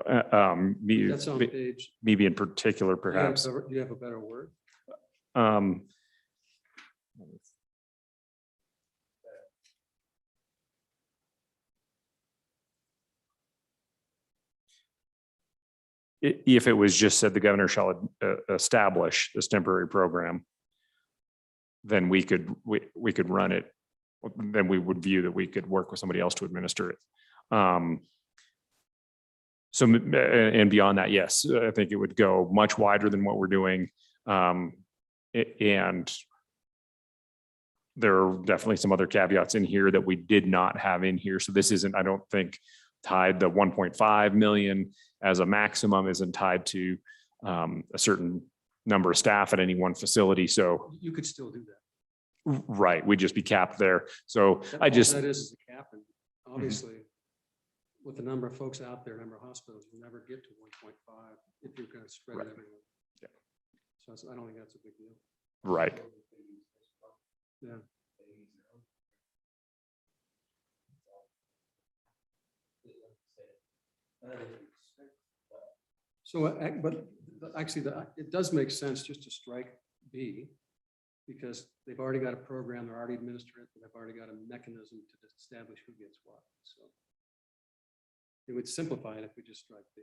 C: That's on page.
G: me in particular, perhaps.
C: Do you have a better word?
G: If it was just said the governor shall establish this temporary program, then we could run it. Then we would view that we could work with somebody else to administer it. So, and beyond that, yes, I think it would go much wider than what we're doing. And there are definitely some other caveats in here that we did not have in here. So this isn't, I don't think, tied the 1.5 million as a maximum isn't tied to a certain number of staff at any one facility. So
C: You could still do that.
G: right, we'd just be capped there. So
C: That-
G: I
C: all
G: just,
C: that is a cap, and obviously, with the number of folks out there, number of hospitals, you'll never get to 1.5 if you're going to spread it
G: Right.
C: everywhere.
G: Yeah.
C: So I don't think that's a big deal.
G: right.
C: Yeah. So, but actually, it does make sense just to strike B, because they've already got a program, they're already administering it, and they've already got a mechanism to establish who gets what. So it would simplify it if we just strike B.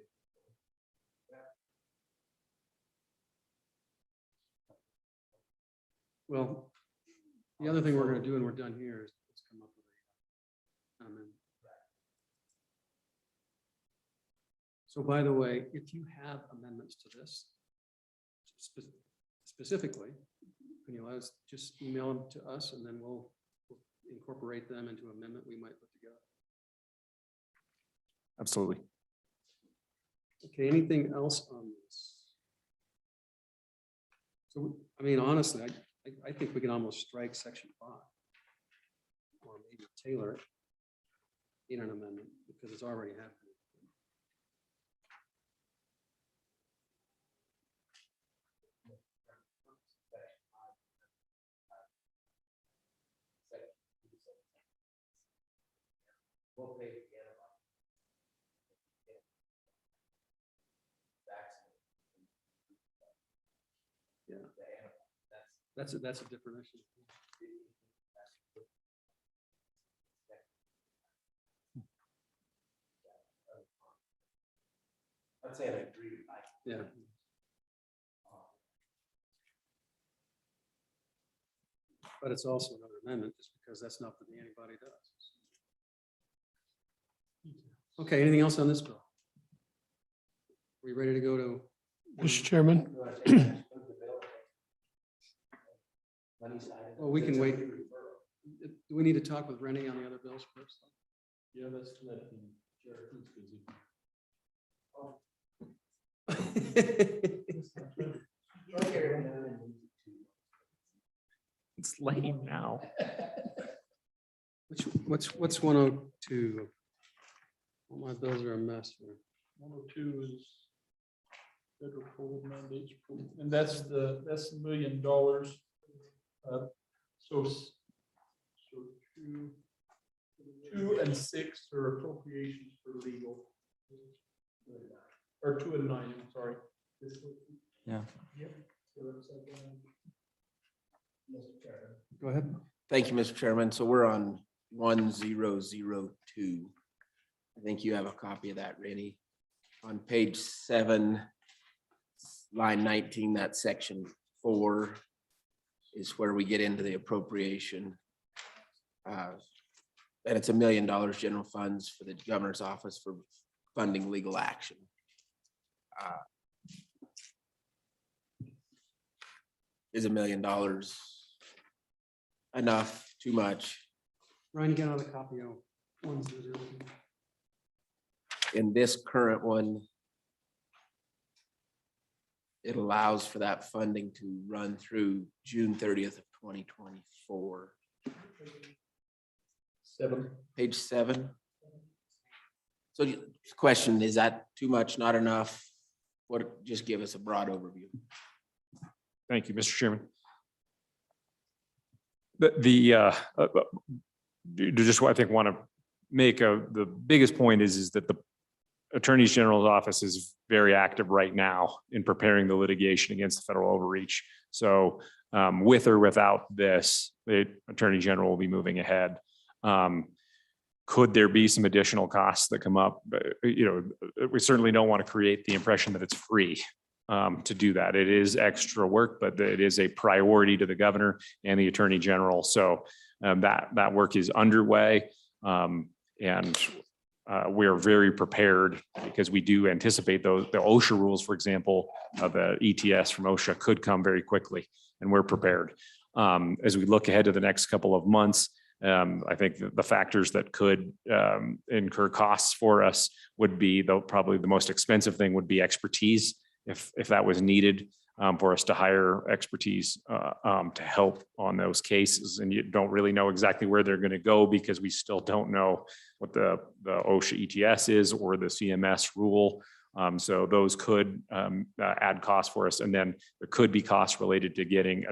C: Well, the other thing we're going to do, and we're done here, is let's come up with a amendment. So by the way, if you have amendments to this, specifically, can you let us just email them to us, and then we'll incorporate them into an amendment we might put together.
G: Absolutely.
C: Okay, anything else on this? So, I mean, honestly, I think we can almost strike section 5, or maybe tailor it in an amendment, because it's already happening. That's a different issue.
H: I'd say I agree.
C: Yeah. But it's also another amendment just because that's not what the antibody does. Okay, anything else on this bill? We ready to go to?
F: Mr. Chairman,
C: Well, we can wait. Do we need to talk with Rennie on the other bills first?
D: Yeah, that's connecting.
G: It's late now.
C: What's 102? Well, my bills are a mess here.
D: 102 is federal COVID mandates, and that's $1 million. So 2 and 6 are appropriations for legal. Or 2 and 9, I'm sorry.
B: Yeah.
C: Go ahead.
H: Thank you, Mr. Chairman. So we're on 1002. I think you have a copy of that, Rennie. On page 7, line 19, that section 4 is where we get into the appropriation. And it's $1 million general funds for the governor's office for funding legal action. Is $1 million enough, too much?
C: Ryan, you got another copy of 100?
H: In this current one, it allows for that funding to run through June 30th of 2024.
D: 7.
H: Page 7. So the question, is that too much, not enough? What, just give us a broad overview.
G: Thank you, Mr. Chairman. Just what I think want to make the biggest point is that the Attorney General's office is very active right now in preparing the litigation against the federal overreach. So with or without this, the Attorney General will be moving ahead. Could there be some additional costs that come up? We certainly don't want to create the impression that it's free to do that. It is extra work, but it is a priority to the governor and the Attorney General. So that work is underway. And we're very prepared because we do anticipate the OSHA rules, for example, the ETS from OSHA could come very quickly, and we're prepared. As we look ahead to the next couple of months, I think the factors that could incur costs for us would be, though probably the most expensive thing would be expertise, if that was needed for us to hire expertise to help on those cases. And you don't really know exactly where they're going to go because we still don't know what the OSHA ETS is or the CMS rule. So those could add costs for us. And then there could be costs related to getting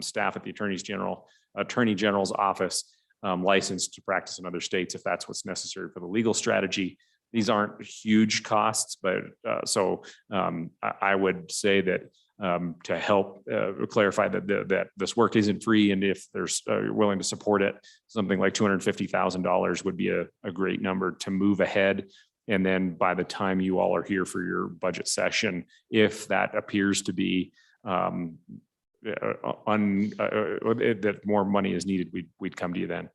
G: staff at the Attorney General's office licensed to practice in other states if that's what's necessary for the legal strategy. These aren't huge costs, but I would say that to help clarify that this work isn't free, and if there's you're willing to support it, something like $250,000 would be a great number to move ahead. And then by the time you all are here for your budget session, if that appears to be that more money is needed, we'd come to you then.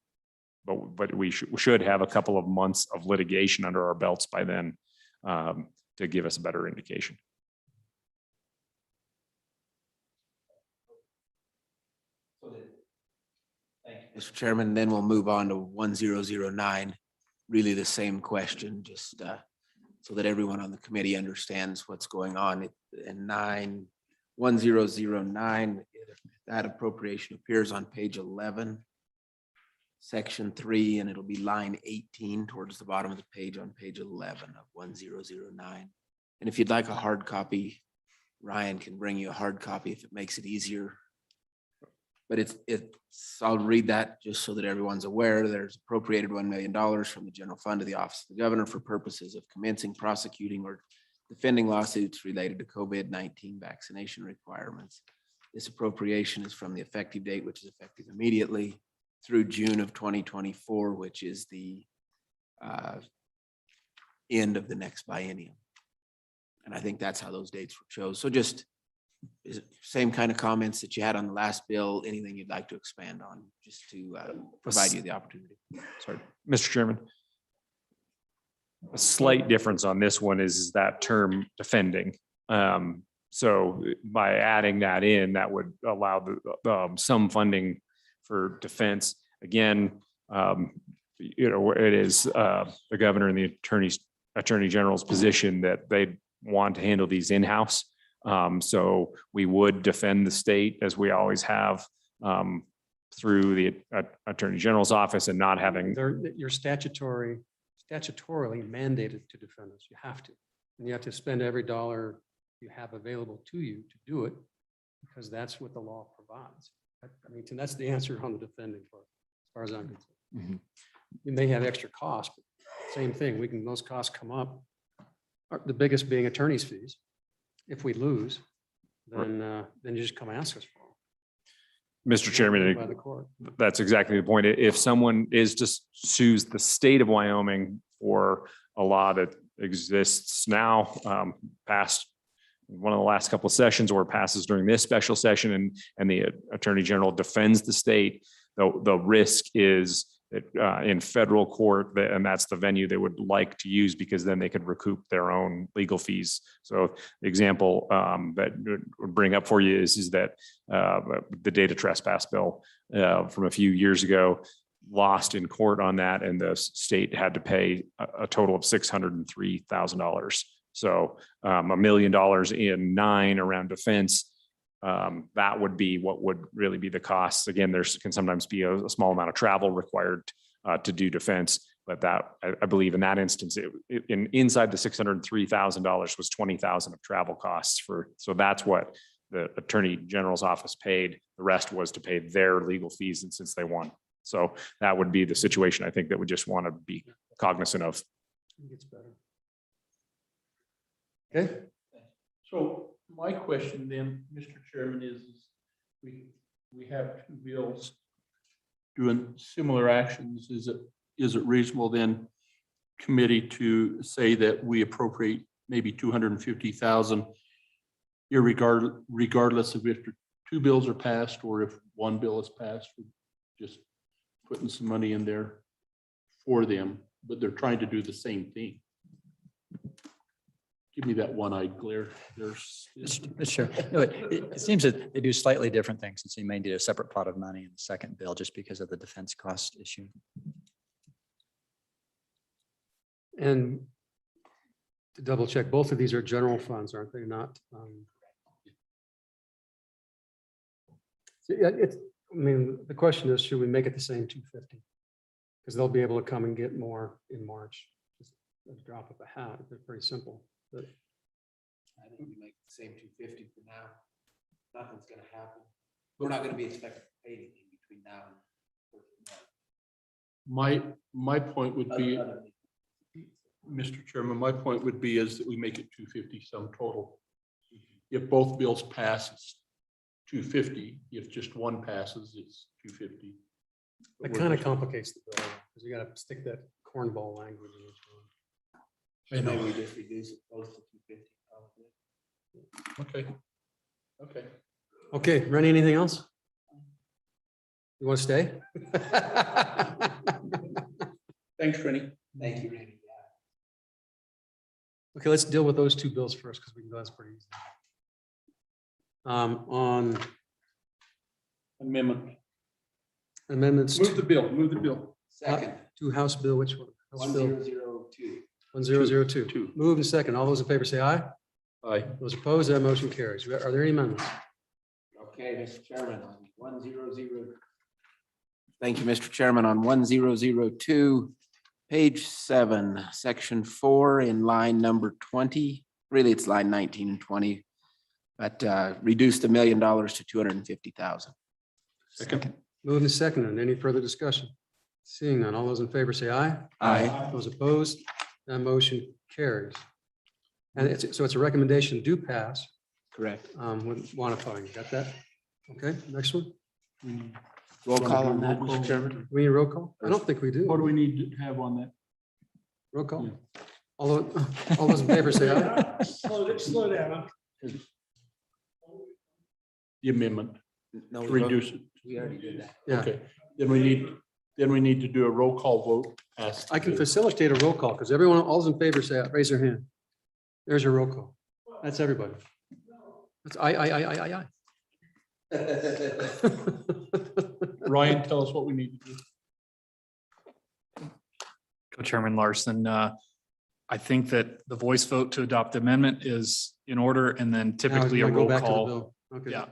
G: But we should have a couple of months of litigation under our belts by then to give us a better indication.
H: Mr. Chairman, then we'll move on to 1009. Really the same question, just so that everyone on the committee understands what's going on. And 1009, that appropriation appears on page 11, section 3, and it'll be line 18 towards the bottom of the page on page 11 of 1009. And if you'd like a hard copy, Ryan can bring you a hard copy if it makes it easier. But I'll read that just so that everyone's aware. There's appropriated $1 million from the general fund to the office of the governor for purposes of commencing, prosecuting, or defending lawsuits related to COVID-19 vaccination requirements. This appropriation is from the effective date, which is effective immediately, through June of 2024, which is the end of the next biennium. And I think that's how those dates were chosen. So just is it same kind of comments that you had on the last bill, anything you'd like to expand on, just to provide you the opportunity.
G: Sorry, Mr. Chairman. A slight difference on this one is that term defending. So by adding that in, that would allow some funding for defense. Again, it is the governor and the attorney general's position that they want to handle these in-house. So we would defend the state as we always have through the attorney general's office and not having.
C: You're statutorily mandated to defend us. You have to. And you have to spend every dollar you have available to you to do it, because that's what the law provides. I mean, that's the answer on the defending part, as far as I'm concerned.
B: Mm-hmm.
C: You may have extra costs, but same thing. Those costs come up. The biggest being attorney's fees. If we lose, then you just come ask us for them.
G: Mr. Chairman,
C: By the court.
G: that's exactly the point. If someone is to sues the state of Wyoming for a law that exists now, past one of the last couple of sessions, or passes during this special session, and the attorney general defends the state, the risk is that in federal court, and that's the venue they would like to use, because then they could recoup their own legal fees. So the example that would bring up for you is that the data trespass bill from a few years ago lost in court on that, and the state had to pay a total of $603,000. So $1 million in 9 around defense. That would be what would really be the costs. Again, can sometimes be a small amount of travel required to do defense, but that I believe in that instance, inside the $603,000 was $20,000 of travel costs for. So that's what the attorney general's office paid. The rest was to pay their legal fees, and since they won, so that would be the situation I think that we just want to be cognizant of.
C: It gets better. Okay.
D: So my question then, Mr. Chairman, is we have 2 bills doing similar actions. Is it reasonable then, committee, to say that we appropriate maybe $250,000 regardless of if 2 bills are passed or if 1 bill is passed? Just putting some money in there for them, but they're trying to do the same thing. Give me that one-eyed glare.
B: Sure. No, it seems that they do slightly different things, since they may need a separate pot of money in the second bill just because of the defense cost issue.
C: And to double check, both of these are general funds, aren't they? Not. I mean, the question is, should we make it the same 250? Because they'll be able to come and get more in March. Just a drop of a hat. They're pretty simple. But
H: I think we make the same 250 for now. Nothing's going to happen. We're not going to be expected to pay anything between now and.
D: My point would be, Mr. Chairman, my point would be is that we make it 250 sum total. If both bills pass, it's 250. If just one passes, it's 250.
C: it kind of complicates the bill, because you got to stick that cornball language in each one.
H: Maybe we just reduce it close to 250.
D: Okay.
C: Okay, Rennie, anything else? You want to stay?
D: Thanks, Rennie.
H: Thank you, Randy.
C: Okay, let's deal with those 2 bills first, because we can go, that's pretty easy. On amendments
D: Move the bill.
H: Second.
C: to House Bill, which one? House Bill
H: 1002.
C: 1002.
D: Two.
C: Moved and second. All those in favor say aye.
D: Aye.
C: Those opposed, that motion carries. Are there any amendments?
H: Okay, Mr. Chairman, on 1002. Thank you, Mr. Chairman. On 1002, page 7, section 4, in line number 20. Really, it's line 19 and 20, but reduced $1 million to 250,000.
D: Second.
C: Moved and seconded. Any further discussion? Seeing none, all those in favor say aye.
H: Aye.
C: Those opposed, that motion carries. And so it's a recommendation do pass
H: Correct.
C: with modifying. Got that? Okay, next one.
H: Roll call on that, Mr. Chairman.
C: We need a roll call? I don't think we do.
D: What do we need to have on that?
C: Roll call. All those in favor say aye.
E: Slow down.
D: The amendment,
H: No, we
D: reduce it.
H: We already did that.
C: Yeah,
D: Okay, then we need to do a roll call vote. Pass the
C: I can
D: bill.
C: facilitate a roll call because everyone, all those in favor say, aye. Raise their hand. There's your roll call. That's everybody. That's aye.
D: Ryan, tell us what we need to do.
I: Co-Chairman Larson, I think that the voice vote to adopt the amendment is in order, and then typically
C: Now
I: a
C: we gotta go
I: roll
C: back to the
I: call.
C: bill. Okay.
I: Yeah.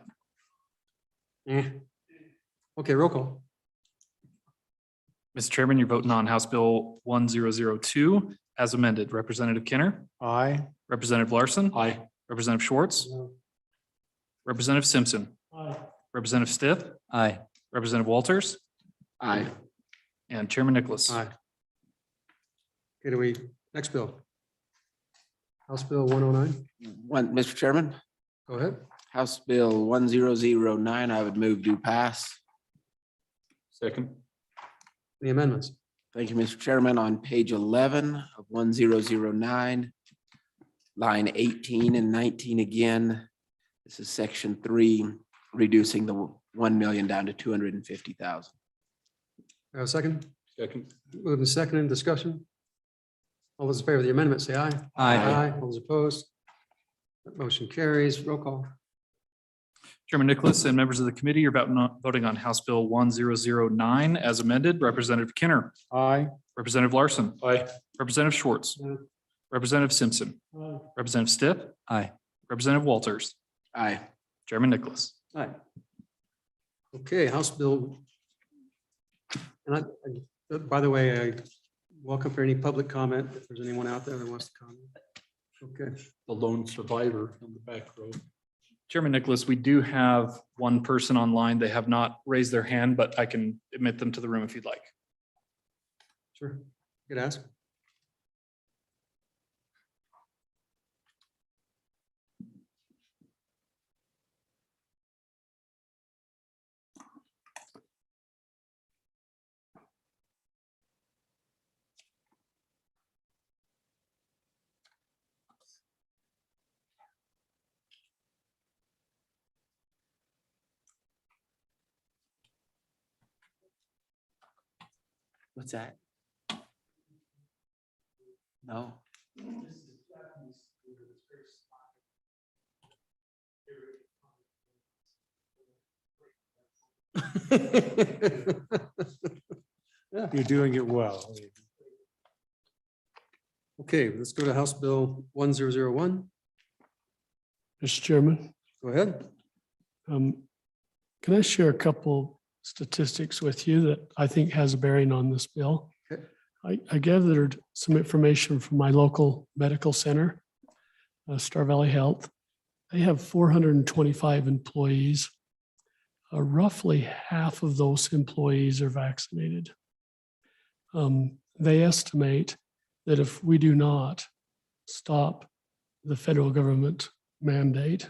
C: Okay, roll call.
I: Mr. Chairman, you're voting on House Bill 1002 as amended. Representative Kinner,
D: Aye.
I: Representative Larson,
D: Aye.
I: Representative Schwartz, Representative Simpson, Representative Stith,
B: Aye.
I: Representative Walters,
H: Aye.
I: and Chairman Nicholas.
C: Aye. Okay, next bill. House Bill 109.
H: Mr. Chairman,
C: Go ahead.
H: House Bill 1009, I would move to pass.
D: Second.
C: Any amendments?
H: Thank you, Mr. Chairman. On page 11 of 1009, line 18 and 19 again, this is section 3, reducing the 1 million down to 250,000.
C: Have a second?
D: Second.
C: Moved and seconded, discussion. All those in favor of the amendment, say aye.
B: Aye.
C: All those opposed? That motion carries. Roll call.
I: Chairman Nicholas and members of the committee, you're voting on House Bill 1009 as amended. Representative Kinner,
D: Aye.
I: Representative Larson,
D: Aye.
I: Representative Schwartz, Representative Simpson, Representative Stipp,
B: Aye.
I: Representative Walters,
H: Aye.
I: Chairman Nicholas.
C: Aye. Okay, House Bill. And by the way, I welcome for any public comment if there's anyone out there that wants to comment. Okay.
D: The lone survivor on the back row.
I: Chairman Nicholas, we do have one person online. They have not raised their hand, but I can admit them to the room if you'd like.
C: Sure. You could ask.
H: What's that? No.
E: You're doing it well.
C: Okay, let's go to House Bill 1001.
F: Mr. Chairman,
C: Go ahead.
F: can I share a couple statistics with you that I think has a bearing on this bill?
C: Okay.
F: I gathered some information from my local medical center, Star Valley Health. They have 425 employees. Roughly half of those employees are vaccinated. They estimate that if we do not stop the federal government mandate,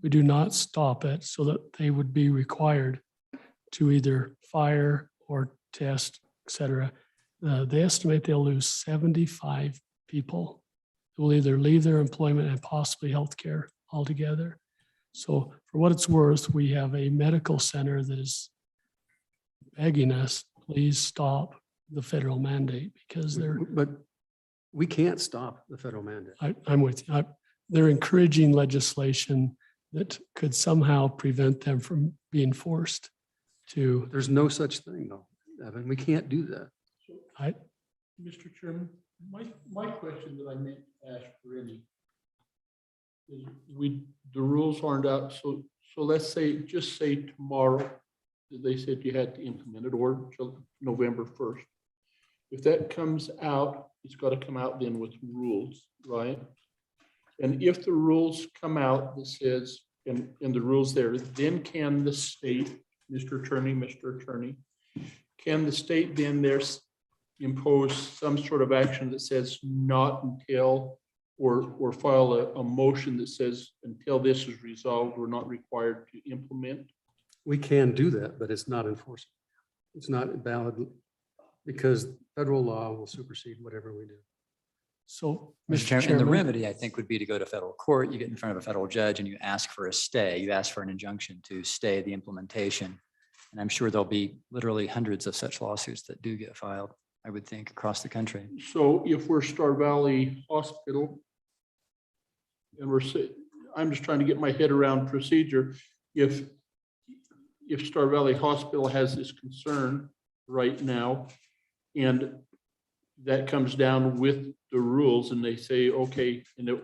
F: we do not stop it so that they would be required to either fire or test, et cetera. They estimate they'll lose 75 people who will either leave their employment and possibly healthcare altogether. So for what it's worth, we have a medical center that is begging us, please stop the federal mandate because
C: But we can't stop the federal mandate.
F: I'm with you. They're encouraging legislation that could somehow prevent them from being forced to.
C: There's no such thing though, Evan. We can't do that.
D: Mr. Chairman, my question that I meant to ask for any is the rules aren't out. So let's say, just say tomorrow, they said you had to implement it or till November 1st. If that comes out, it's got to come out then with rules, right? And if the rules come out that says, in the rules there, then can the state, Mr. Attorney, can the state then impose some sort of action that says not until, or file a motion that says until this is resolved, we're not required to implement?
C: We can do that, but it's not enforceable. It's not valid because federal law will supersede whatever we do.
F: So,
B: Mr.
F: Mr.
B: Chairman, and the
F: Chairman,
B: remedy, I think, would be to go to federal court. You get in front of a federal judge and you ask for a stay. You ask for an injunction to stay the implementation. And I'm sure there'll be literally hundreds of such lawsuits that do get filed, I would think, across the country.
D: So if we're Star Valley Hospital, and I'm just trying to get my head around procedure. If Star Valley Hospital has this concern right now, and that comes down with the rules, and they say, okay, and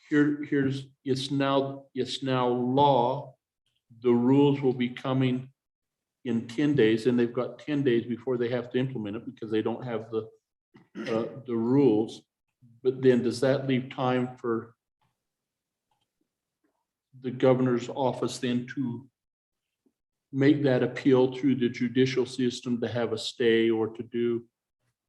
D: it's now law. The rules will be coming in 10 days, and they've got 10 days before they have to implement it because they don't have the rules. But then does that leave time for the governor's office then to make that appeal through the judicial system to have a stay or to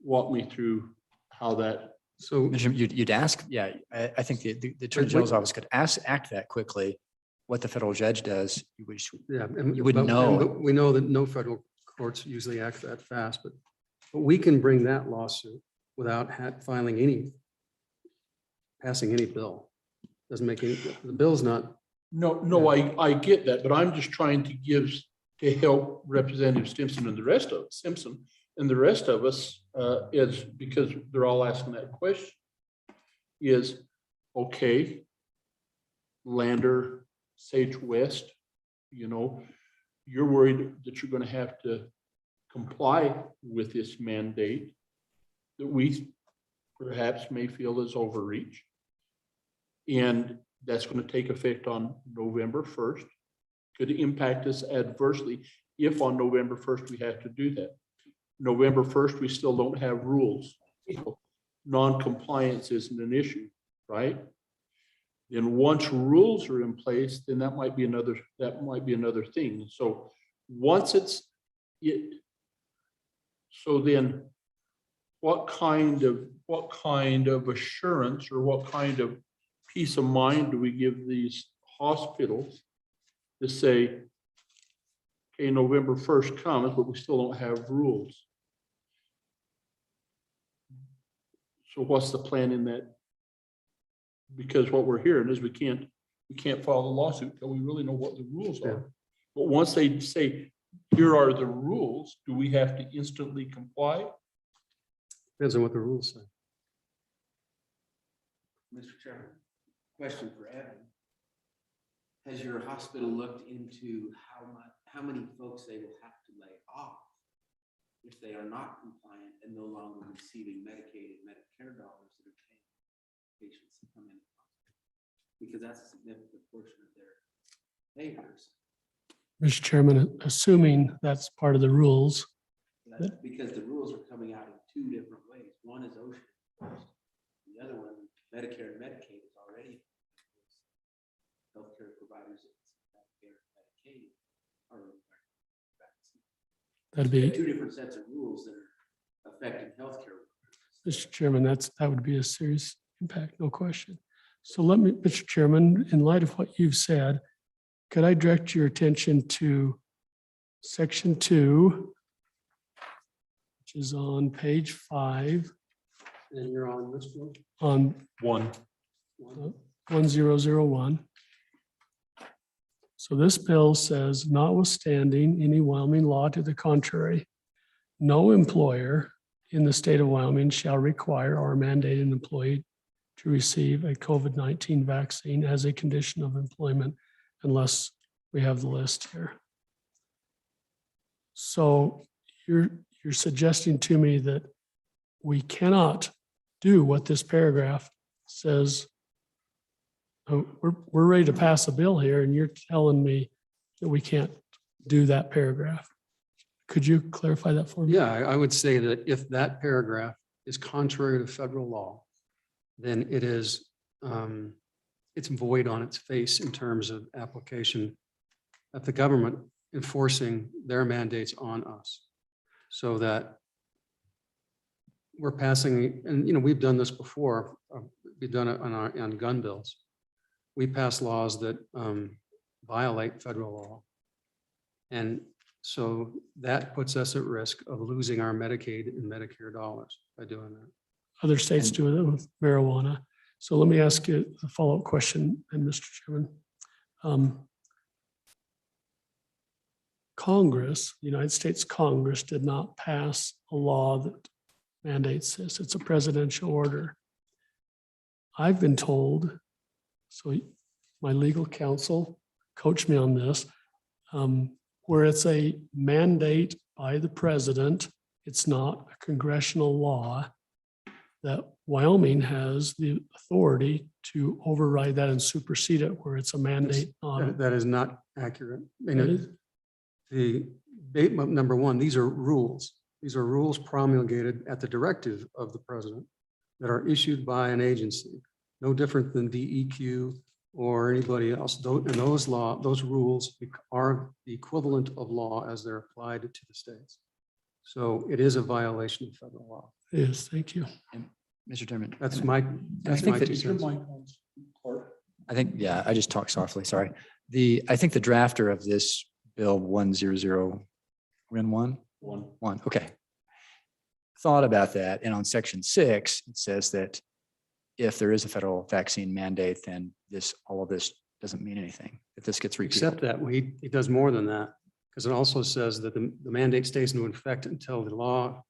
D: walk me through how that?
C: So
B: You'd ask, yeah, I think the Attorney General's office could act that quickly. What the federal judge does,
C: yeah,
B: you wouldn't know.
C: but we know that no federal courts usually act that fast, but we can bring that lawsuit without passing any bill. Doesn't make any, the bill's not.
D: No, I get that, but I'm just trying to help Representative Simpson and the rest of us, is because they're all asking that question, is, okay, Lander, Sage West, you're worried that you're going to have to comply with this mandate that we perhaps may feel is overreach. And that's going to take effect on November 1st. Could impact us adversely if on November 1st we have to do that. November 1st, we still don't have rules. Non-compliance isn't an issue, right? Then once rules are in place, then that might be another thing. So once so then what kind of assurance or what kind of peace of mind do we give these hospitals to say, okay, November 1st comes, but we still don't have rules? So what's the plan in that? Because what we're hearing is we can't file a lawsuit until we really know what the rules are. But once they say, here are the rules, do we have to instantly comply?
C: Depends on what the rules say.
H: Mr. Chairman, question for Evan. Has your hospital looked into how many folks they will have to lay off if they are not compliant and no longer receiving Medicaid and Medicare dollars that are paying patients to come in? Because that's a significant portion of their payers.
F: Mr. Chairman, assuming that's part of the rules,
H: That's because the rules are coming out in two different ways. One is OSHA. The other one, Medicare and Medicaid, is already healthcare providers, Medicare and Medicaid are required to
F: that'd be,
H: two different sets of rules that are affecting healthcare.
F: Mr. Chairman, that would be a serious impact, no question. So let me, Mr. Chairman, in light of what you've said, could I direct your attention to section 2, which is on page 5
C: And you're on this one?
F: on
D: One.
F: 1001. So this bill says, notwithstanding any Wyoming law to the contrary, no employer in the state of Wyoming shall require or mandate an employee to receive a COVID-19 vaccine as a condition of employment unless we have the list here. So you're suggesting to me that we cannot do what this paragraph says. We're ready to pass a bill here and you're telling me that we can't do that paragraph. Could you clarify that for me?
C: Yeah, I would say that if that paragraph is contrary to federal law, then it is, it's void on its face in terms of application of the government enforcing their mandates on us. So that we're passing, and we've done this before, we've done it on gun bills. We pass laws that violate federal law. And so that puts us at risk of losing our Medicaid and Medicare dollars by doing that.
F: Other states do it with marijuana. So let me ask you a follow-up question, and Mr. Chairman. Congress, the United States Congress did not pass a law that mandates this. It's a presidential order. I've been told, so my legal counsel coached me on this, where it's a mandate by the president, it's not a congressional law, that Wyoming has the authority to override that and supersede it where it's a mandate on.
C: That is not accurate. I
F: That
C: mean,
F: is-
C: number one, these are rules. These are rules promulgated at the directive of the president that are issued by an agency, no different than DEQ or anybody else. And those rules are the equivalent of law as they're applied to the states. So it is a violation of federal law.
F: Yes, thank you.
B: Mr. Chairman.
C: That's
B: and
C: my
B: think that-
C: 2 cents.
B: I think, yeah, I just talked softly, sorry. I think the drafter of this bill 100, we're in one? One, okay. Thought about that, and on section 6, it says that if there is a federal vaccine mandate, then all of this doesn't mean anything, if this gets
C: Except
B: repealed.
C: that he does more than that, because it also says that the mandate stays into effect until the law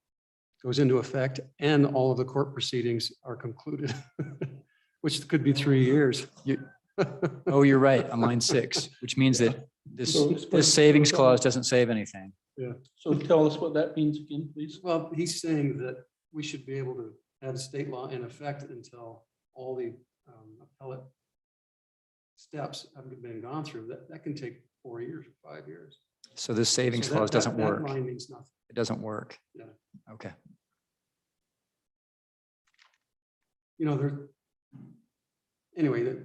C: goes into effect and all of the court proceedings are concluded, which could be 3 years.
B: Oh, you're right, on line 6, which means that this savings clause doesn't save anything.
C: Yeah.
D: So tell us what that means again, please.
C: Well, he's saying that we should be able to have state law in effect until all the appellate steps have been gone through. That can take 4 years or 5 years.
B: So this savings
C: So that-
B: clause doesn't
C: that
B: work.
C: line means nothing.
B: It doesn't work.
C: Yeah.
B: Okay.
C: Anyway,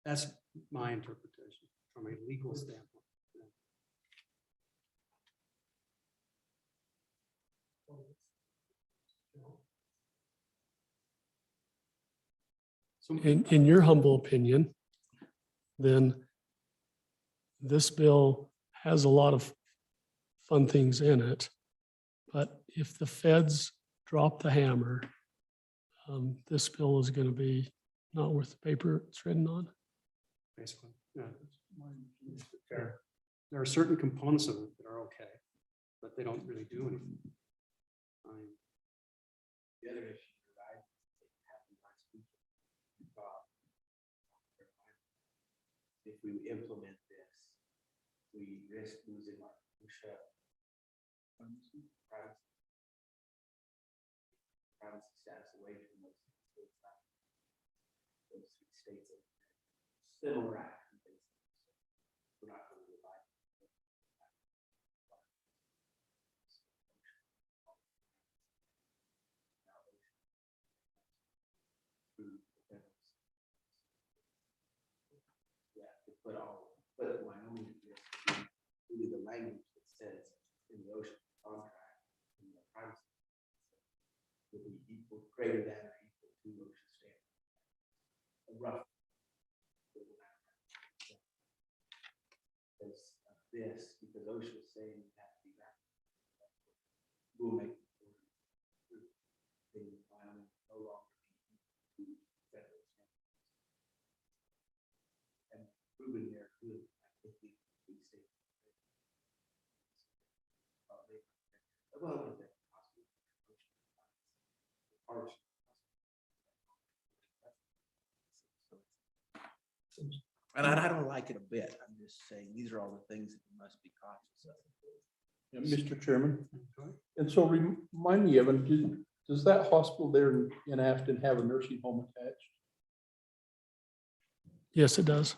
C: that's my interpretation from a legal standpoint. So
F: In your humble opinion, then this bill has a lot of fun things in it. But if the feds drop the hammer, this bill is going to be not worth the paper it's written on.
C: basically, yeah. Fair. There are certain components of it that are okay, but they don't really do anything.
H: The other issue that I think happened last week, if we implement this, we risk losing our privacy status away from those states. Those states that similar action. We're not going to rely. Yeah, to put Wyoming to this, really the language that says in the ocean contract, in the privacy will be equal, greater than or equal to ocean standard. A rough. Because ocean is saying you have to be back. We'll make. Wyoming no longer be federal standards. And proven there good, I think we say. Well, and I don't like it a bit. I'm just saying, these are all the things that you must be cautious of.
D: Yeah, Mr. Chairman. And so remind me, Evan, does that hospital there in Afton have a nursing home attached?
F: Yes, it does.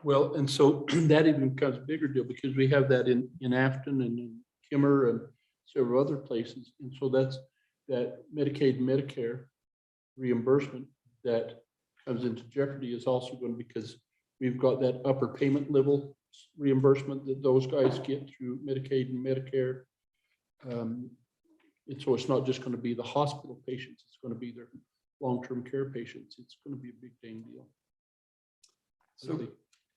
D: Well, and so that even becomes a bigger deal because we have that in Afton and in Kimmer and several other places. And so that's that Medicaid and Medicare reimbursement that comes into jeopardy is also going to, because we've got that upper payment level reimbursement that those guys get through Medicaid and Medicare. And so it's not just going to be the hospital patients, it's going to be their long-term care patients. It's going to be a big dang deal.
C: So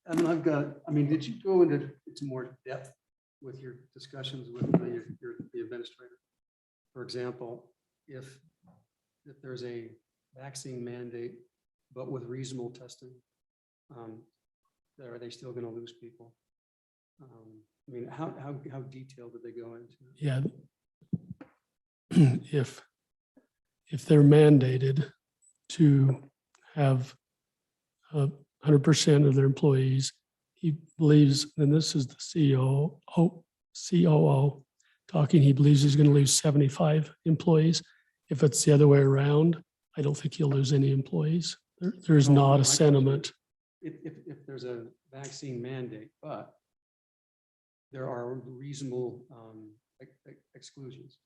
C: And I've got, I mean, did you go into more depth with your discussions with the administrator? For example, if there's a vaccine mandate, but with reasonable testing, are they still going to lose people? I mean, how detailed did they go into?
F: Yeah. If they're mandated to have 100% of their employees, he believes, and this is the COO talking, he believes he's going to lose 75 employees. If it's the other way around, I don't think he'll lose any employees. There's
C: No,
F: not
C: my
F: a
C: question
F: sentiment.
C: If there's a vaccine mandate, but there are reasonable exclusions,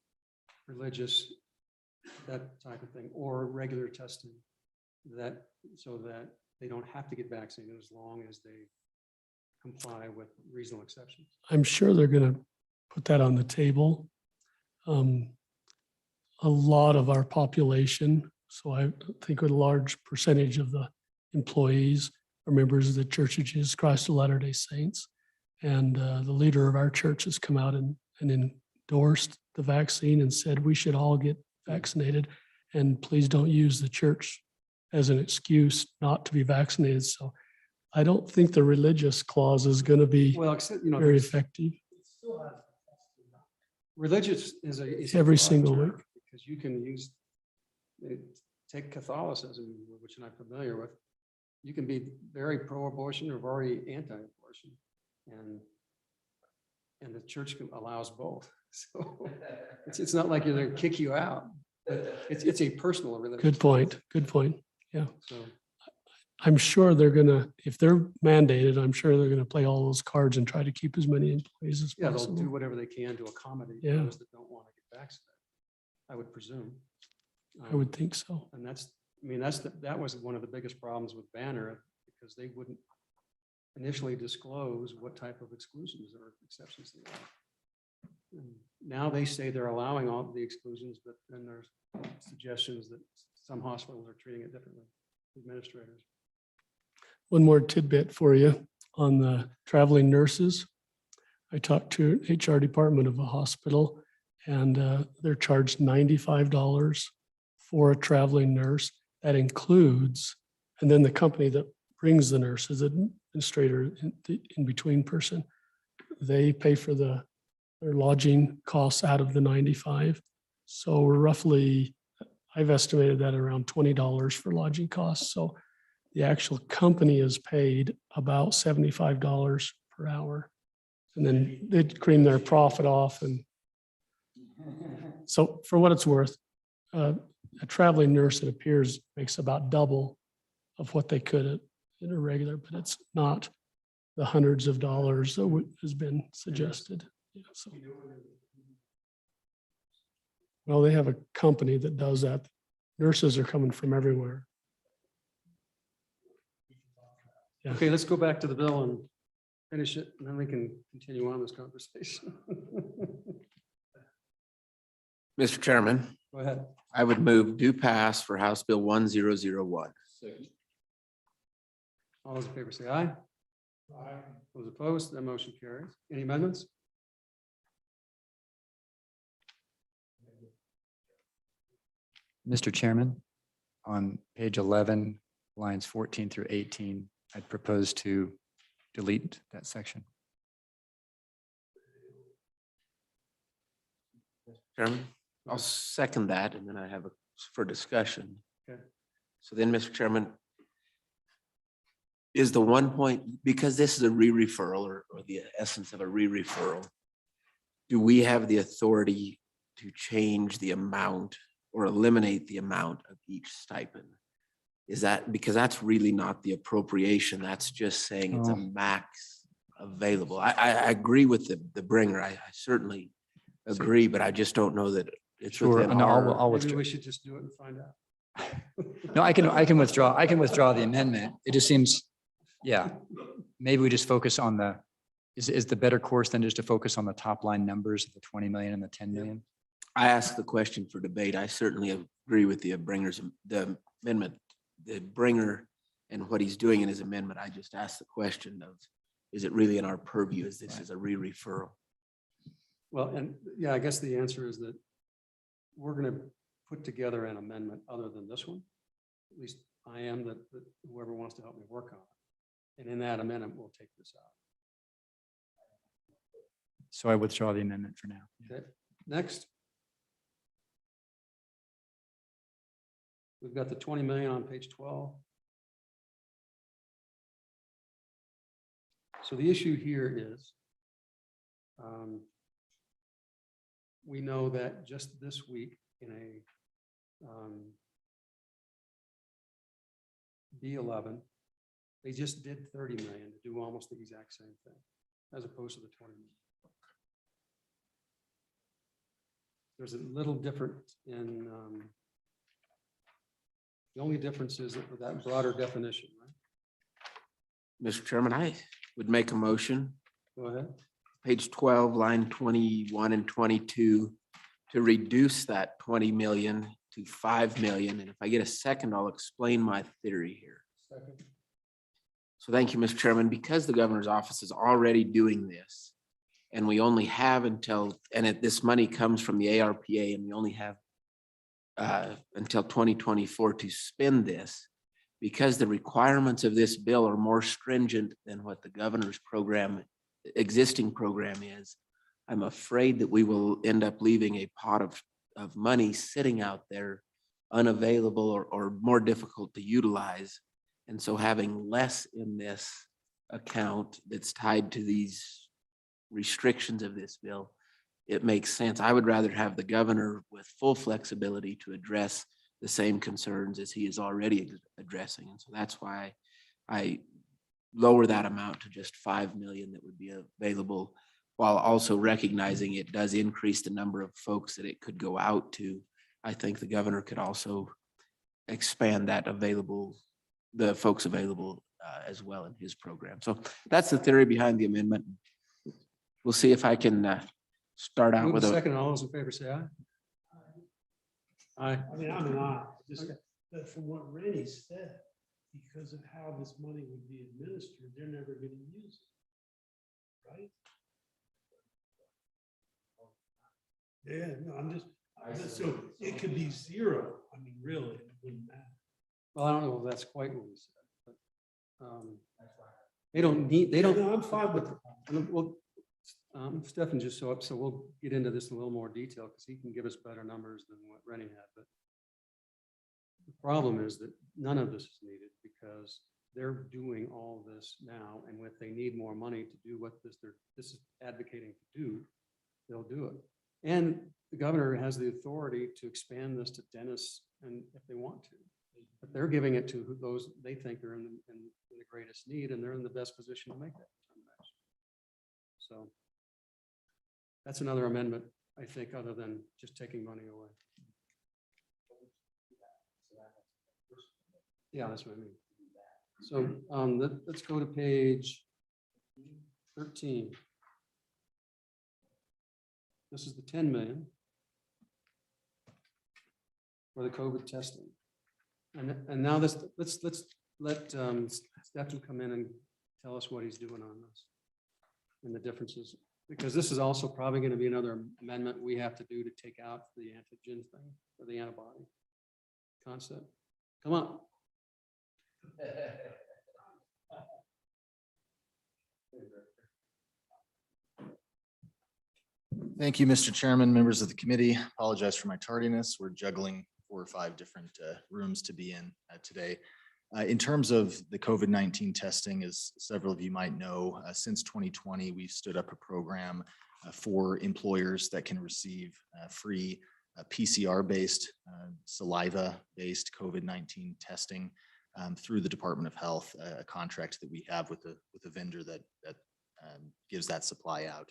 C: religious, that type of thing, or regular testing, so that they don't have to get vaccinated as long as they comply with reasonable exceptions.
F: I'm sure they're going to put that on the table. A lot of our population, so I think a large percentage of the employees are members of the Church of Jesus Christ of Latter-day Saints. And the leader of our church has come out and endorsed the vaccine and said we should all get vaccinated. And please don't use the church as an excuse not to be vaccinated. So I don't think the religious clause is going to be
C: Well, except,
F: very effective.
C: religious is a
F: Every
C: broad
F: single
C: term,
F: week.
C: because you can take Catholicism, which I'm familiar with. You can be very pro-abortion or very anti-abortion, and the church allows both. So it's not like they're going to kick you out, but it's a personal religion.
F: Good point. Good point. Yeah.
C: So
F: I'm sure they're gonna, if they're mandated, I'm sure they're gonna play all those cards and try to keep as many employees as
C: yeah, they'll do
F: possible.
C: whatever they can to accommodate
F: Yeah.
C: those that don't want to get vaccinated, I would presume.
F: I would think so.
C: And that was one of the biggest problems with Banner, because they wouldn't initially disclose what type of exclusions or exceptions they have. And now they say they're allowing all the exclusions, but then there's suggestions that some hospitals are treating it differently, administrators.
F: One more tidbit for you on the traveling nurses. I talked to an HR department of a hospital, and they're charged $95 for a traveling nurse. That includes, and then the company that brings the nurse is an administrator, in between person. They pay for their lodging costs out of the 95. So we're roughly, I've estimated that around $20 for lodging costs. So the actual company is paid about $75 per hour. And then they cream their profit off. And so for what it's worth, a traveling nurse, it appears, makes about double of what they could in a regular, but it's not the hundreds of dollars that has been suggested. Yeah, so. Well, they have a company that does that. Nurses are coming from everywhere. Yeah.
C: Okay, let's go back to the bill and finish it, and then we can continue on this conversation.
H: Mr. Chairman,
C: Go ahead.
H: I would move do pass for House Bill 1001.
C: All those in favor say aye. Aye. Those opposed, that motion carries. Any amendments?
B: Mr. Chairman, on page 11, lines 14 through 18, I'd propose to delete that section.
H: Chairman, I'll second that, and then I have for discussion.
C: Okay.
H: So then, Mr. Chairman, is the 1 point, because this is a re-referral or the essence of a re-referral, do we have the authority to change the amount or eliminate the amount of each stipend? Is that, because that's really not the appropriation, that's just saying it's a max available. I agree with the bringer. I certainly agree, but I just don't know that it's
B: Sure,
H: within
B: no,
H: our.
B: I'll
C: Maybe
B: withdraw.
C: we should just do it and find out.
B: No, I can withdraw the amendment. It just seems, yeah, maybe we just focus on is the better course than just to focus on the top line numbers of the 20 million and the 10 million?
H: I asked the question for debate. I certainly agree with the bringers, the amendment. The bringer and what he's doing in his amendment. I just asked the question of, is it really in our purview? Is this is a re-referral?
C: Well, and yeah, I guess the answer is that we're going to put together an amendment other than this one. At least I am, that whoever wants to help me work on it. And in that amendment, we'll take this out.
B: So I withdraw the amendment for now.
C: Okay, next. We've got the 20 million on page 12. So the issue here is we know that just this week in a B11, they just did 30 million to do almost the exact same thing as opposed to the 20 million. There's a little difference in the only difference is that broader definition, right?
H: Mr. Chairman, I would make a motion,
C: Go ahead.
H: page 12, line 21 and 22, to reduce that 20 million to 5 million. And if I get a second, I'll explain my theory here.
C: Second.
H: So thank you, Mr. Chairman. Because the governor's office is already doing this, and we only have until, this money comes from the ARPA, and we only have until 2024 to spend this, because the requirements of this bill are more stringent than what the governor's existing program is. I'm afraid that we will end up leaving a pot of money sitting out there unavailable or more difficult to utilize. And so having less in this account that's tied to these restrictions of this bill, it makes sense. I would rather have the governor with full flexibility to address the same concerns as he is already addressing. And so that's why I lower that amount to just 5 million that would be available, while also recognizing it does increase the number of folks that it could go out to. I think the governor could also expand that the folks available as well in his program. So that's the theory behind the amendment. We'll see if I can start out
C: Move
H: with
C: a
H: a
C: second. All those in favor say aye. Aye.
E: I mean, I'm not, just,
C: Okay.
E: but from what Rennie said, because of how this money would be administered, they're never gonna use it. Right? Yeah, no, I'm just, so it could be zero. I mean, really, it wouldn't matter.
C: Well, I don't know if that's quite what we said, but they don't need, they don't.
E: No, I'm fine with it.
C: Well, Stefan just so up, so we'll get into this in a little more detail because he can give us better numbers than what Rennie had. But the problem is that none of this is needed because they're doing all this now, and if they need more money to do what this is advocating to do, they'll do it. And the governor has the authority to expand this to dentists, and if they want to, but they're giving it to those they think are in the greatest need, and they're in the best position to make that determination. So that's another amendment, I think, other than just taking money away. Yeah, that's what I mean. So let's go to page 13. This is the 10 million for the COVID testing. And now let's let Stefan come in and tell us what he's doing on this and the differences, because this is also probably going to be another amendment we have to do to take out the antigen thing or the antibody concept. Come on.
J: Thank you, Mr. Chairman, members of the committee. Apologize for my tardiness. We're juggling 4 or 5 different rooms to be in today. In terms of the COVID-19 testing, as several of you might know, since 2020, we've stood up a program for employers that can receive free PCR-based, saliva-based COVID-19 testing through the Department of Health, a contract that we have with a vendor that gives that supply out.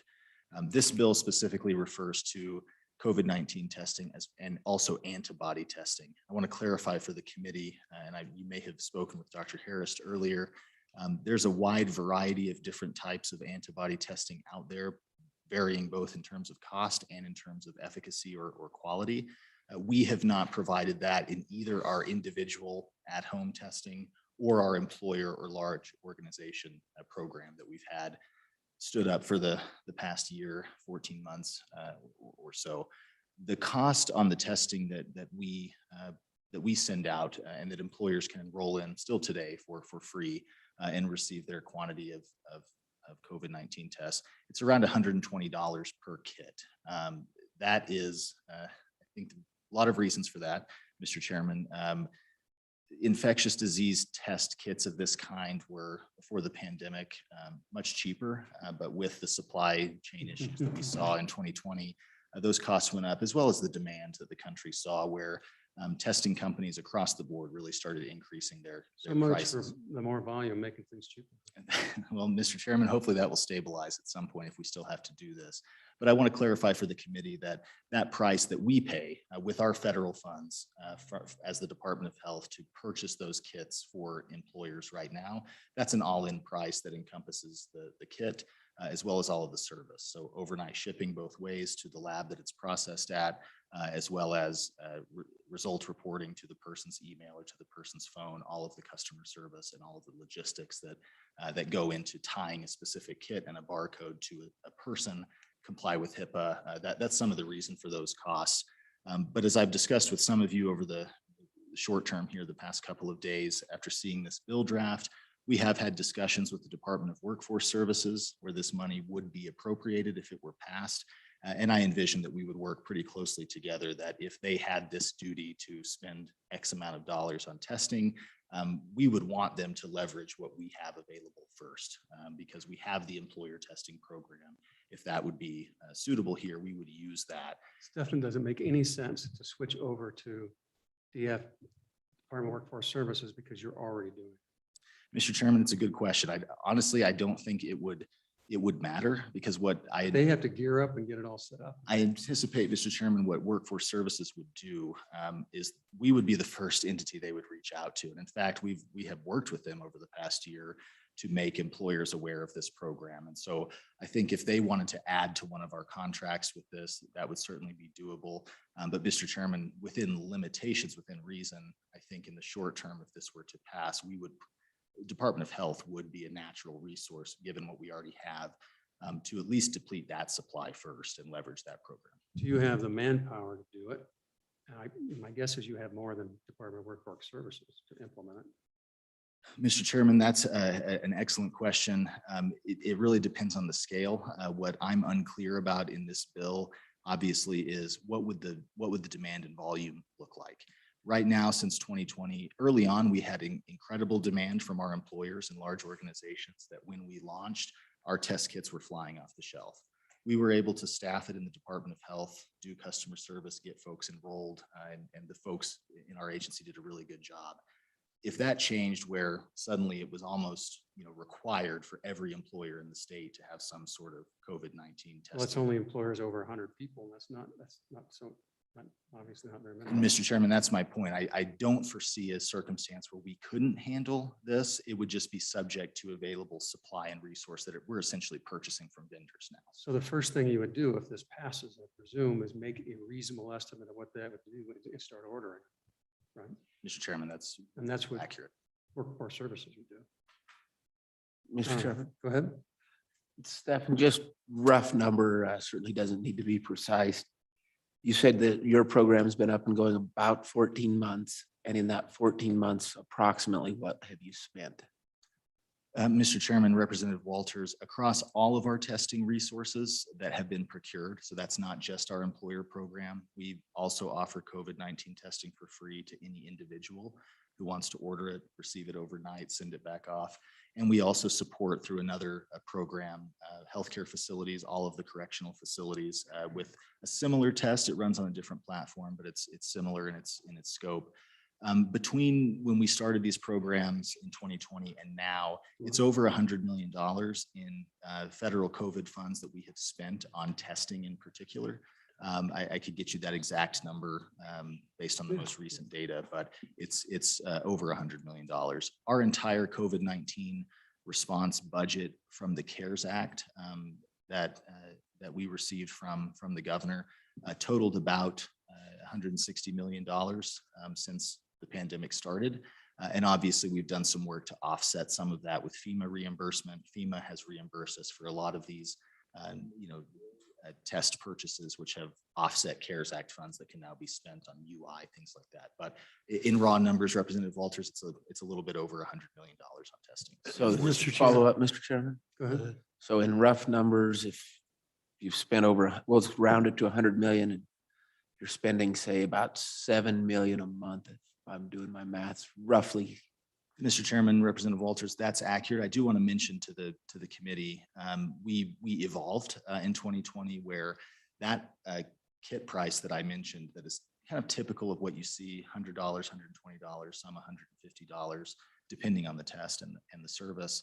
J: This bill specifically refers to COVID-19 testing and also antibody testing. I want to clarify for the committee, and you may have spoken with Dr. Harris earlier, there's a wide variety of different types of antibody testing out there, varying both in terms of cost and in terms of efficacy or quality. We have not provided that in either our individual at-home testing or our employer or large organization program that we've had stood up for the past year, 14 months or so. The cost on the testing that we send out and that employers can enroll in still today for free and receive their quantity of COVID-19 tests, it's around $120 per kit. That is, I think, a lot of reasons for that, Mr. Chairman. Infectious disease test kits of this kind were, before the pandemic, much cheaper, but with the supply chain issues that we saw in 2020, those costs went up, as well as the demand that the country saw, where testing companies across the board really started increasing their
C: So much for
J: prices.
C: the more volume, making things cheaper.
J: Well, Mr. Chairman, hopefully that will stabilize at some point if we still have to do this. But I want to clarify for the committee that that price that we pay with our federal funds as the Department of Health to purchase those kits for employers right now, that's an all-in price that encompasses the kit as well as all of the service. So overnight shipping both ways to the lab that it's processed at, as well as result reporting to the person's email or to the person's phone, all of the customer service and all of the logistics that go into tying a specific kit and a barcode to a person, comply with HIPAA. That's some of the reason for those costs. But as I've discussed with some of you over the short term here, the past couple of days after seeing this bill draft, we have had discussions with the Department of Workforce Services where this money would be appropriated if it were passed. And I envision that we would work pretty closely together, that if they had this duty to spend X amount of dollars on testing, we would want them to leverage what we have available first, because we have the employer testing program. If that would be suitable here, we would use that.
C: Stefan, does it make any sense to switch over to DF, Department of Workforce Services, because you're already doing it?
J: Mr. Chairman, it's a good question. Honestly, I don't think it would matter, because what
C: They have to gear up and get it all set up.
J: I anticipate, Mr. Chairman, what Workforce Services would do is we would be the first entity they would reach out to. And in fact, we have worked with them over the past year to make employers aware of this program. And so I think if they wanted to add to one of our contracts with this, that would certainly be doable. But Mr. Chairman, within limitations, within reason, I think in the short term, if this were to pass, Department of Health would be a natural resource, given what we already have, to at least deplete that supply first and leverage that program.
C: Do you have the manpower to do it? And my guess is you have more than Department of Workforce Services to implement it.
J: Mr. Chairman, that's an excellent question. It really depends on the scale. What I'm unclear about in this bill, obviously, is what would the demand and volume look like? Right now, since 2020, early on, we had incredible demand from our employers and large organizations that when we launched, our test kits were flying off the shelf. We were able to staff it in the Department of Health, do customer service, get folks enrolled, and the folks in our agency did a really good job. If that changed where suddenly it was almost required for every employer in the state to have some sort of COVID-19 testing.
C: Well, it's only employers over 100 people. That's not obviously not very many.
J: Mr. Chairman, that's my point. I don't foresee a circumstance where we couldn't handle this. It would just be subject to available supply and resource that we're essentially purchasing from vendors now.
C: So the first thing you would do if this passes, I presume, is make a reasonable estimate of what that would do and start ordering, right?
J: Mr. Chairman, that's
C: what
J: accurate.
C: Workforce Services would do.
H: Mr. Chairman,
C: Go ahead.
H: Stefan, just rough number, certainly doesn't need to be precise. You said that your program has been up and going about 14 months, and in that 14 months, approximately what have you spent?
J: Mr. Chairman, Representative Walters, across all of our testing resources that have been procured, so that's not just our employer program, we also offer COVID-19 testing for free to any individual who wants to order it, receive it overnight, send it back off. And we also support through another program, healthcare facilities, all of the correctional facilities with a similar test. It runs on a different platform, but it's similar in its scope. Between when we started these programs in 2020 and now, it's over $100 million in federal COVID funds that we have spent on testing in particular. I could get you that exact number based on the most recent data, but it's over $100 million. Our entire COVID-19 response budget from the CARES Act that we received from the governor totaled about $160 million since the pandemic started. And obviously, we've done some work to offset some of that with FEMA reimbursement. FEMA has reimbursed us for a lot of these, test purchases, which have offset CARES Act funds that can now be spent on UI, things like that. But in raw numbers, Representative Walters, it's a little bit over $100 million on testing.
H: So
E: Mr. Chair.
H: follow up, Mr. Chairman.
C: Go ahead.
H: So in rough numbers, if you've spent over, well, it's rounded to 100 million and you're spending, say, about 7 million a month, if I'm doing my maths roughly.
J: Mr. Chairman, Representative Walters, that's accurate. I do want to mention to the committee, we evolved in 2020 where that kit price that I mentioned that is kind of typical of what you see, $100, $120, some $150, depending on the test and the service.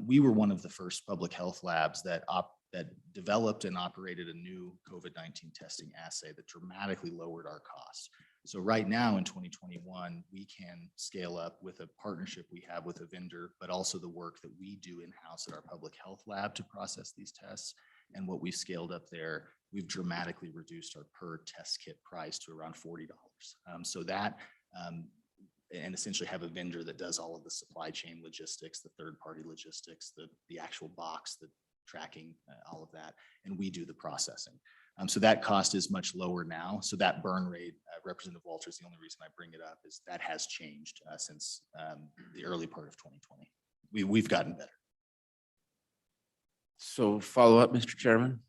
J: We were one of the first public health labs that developed and operated a new COVID-19 testing assay that dramatically lowered our costs. So right now in 2021, we can scale up with a partnership we have with a vendor, but also the work that we do in-house at our public health lab to process these tests. And what we've scaled up there, we've dramatically reduced our per test kit price to around $40. So that, and essentially have a vendor that does all of the supply chain logistics, the third-party logistics, the actual box, the tracking, all of that, and we do the processing. So that cost is much lower now. So that burn rate, Representative Walters, the only reason I bring it up is that has changed since the early part of 2020. We've gotten better.
H: So follow up, Mr. Chairman.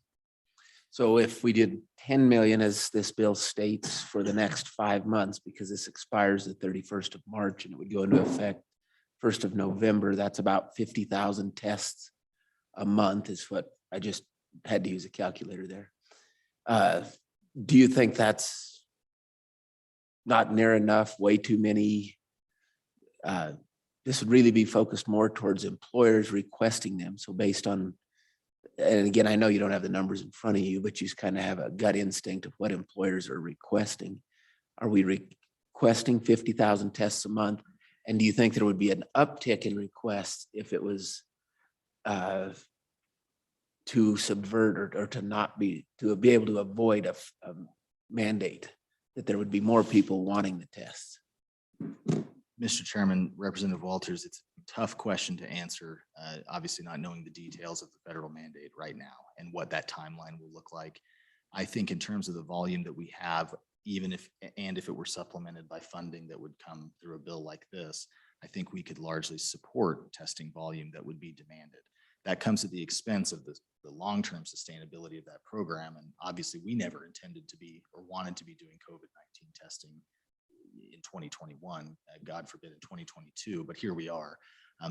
H: So if we did 10 million, as this bill states, for the next 5 months, because this expires the 31st of March and it would go into effect 1st of November, that's about 50,000 tests a month is what I just had to use a calculator there. Do you think that's not near enough, way too many? This would really be focused more towards employers requesting them. So based on, and again, I know you don't have the numbers in front of you, but you kind of have a gut instinct of what employers are requesting. Are we requesting 50,000 tests a month? And do you think there would be an uptick in requests if it was to subvert or to not be, to be able to avoid a mandate, that there would be more people wanting the tests?
J: Mr. Chairman, Representative Walters, it's a tough question to answer, obviously not knowing the details of the federal mandate right now and what that timeline will look like. I think in terms of the volume that we have, even if it were supplemented by funding that would come through a bill like this, I think we could largely support testing volume that would be demanded. That comes at the expense of the long-term sustainability of that program. And obviously we never intended to be or wanted to be doing COVID-19 testing in 2021, God forbid in 2022, but here we are.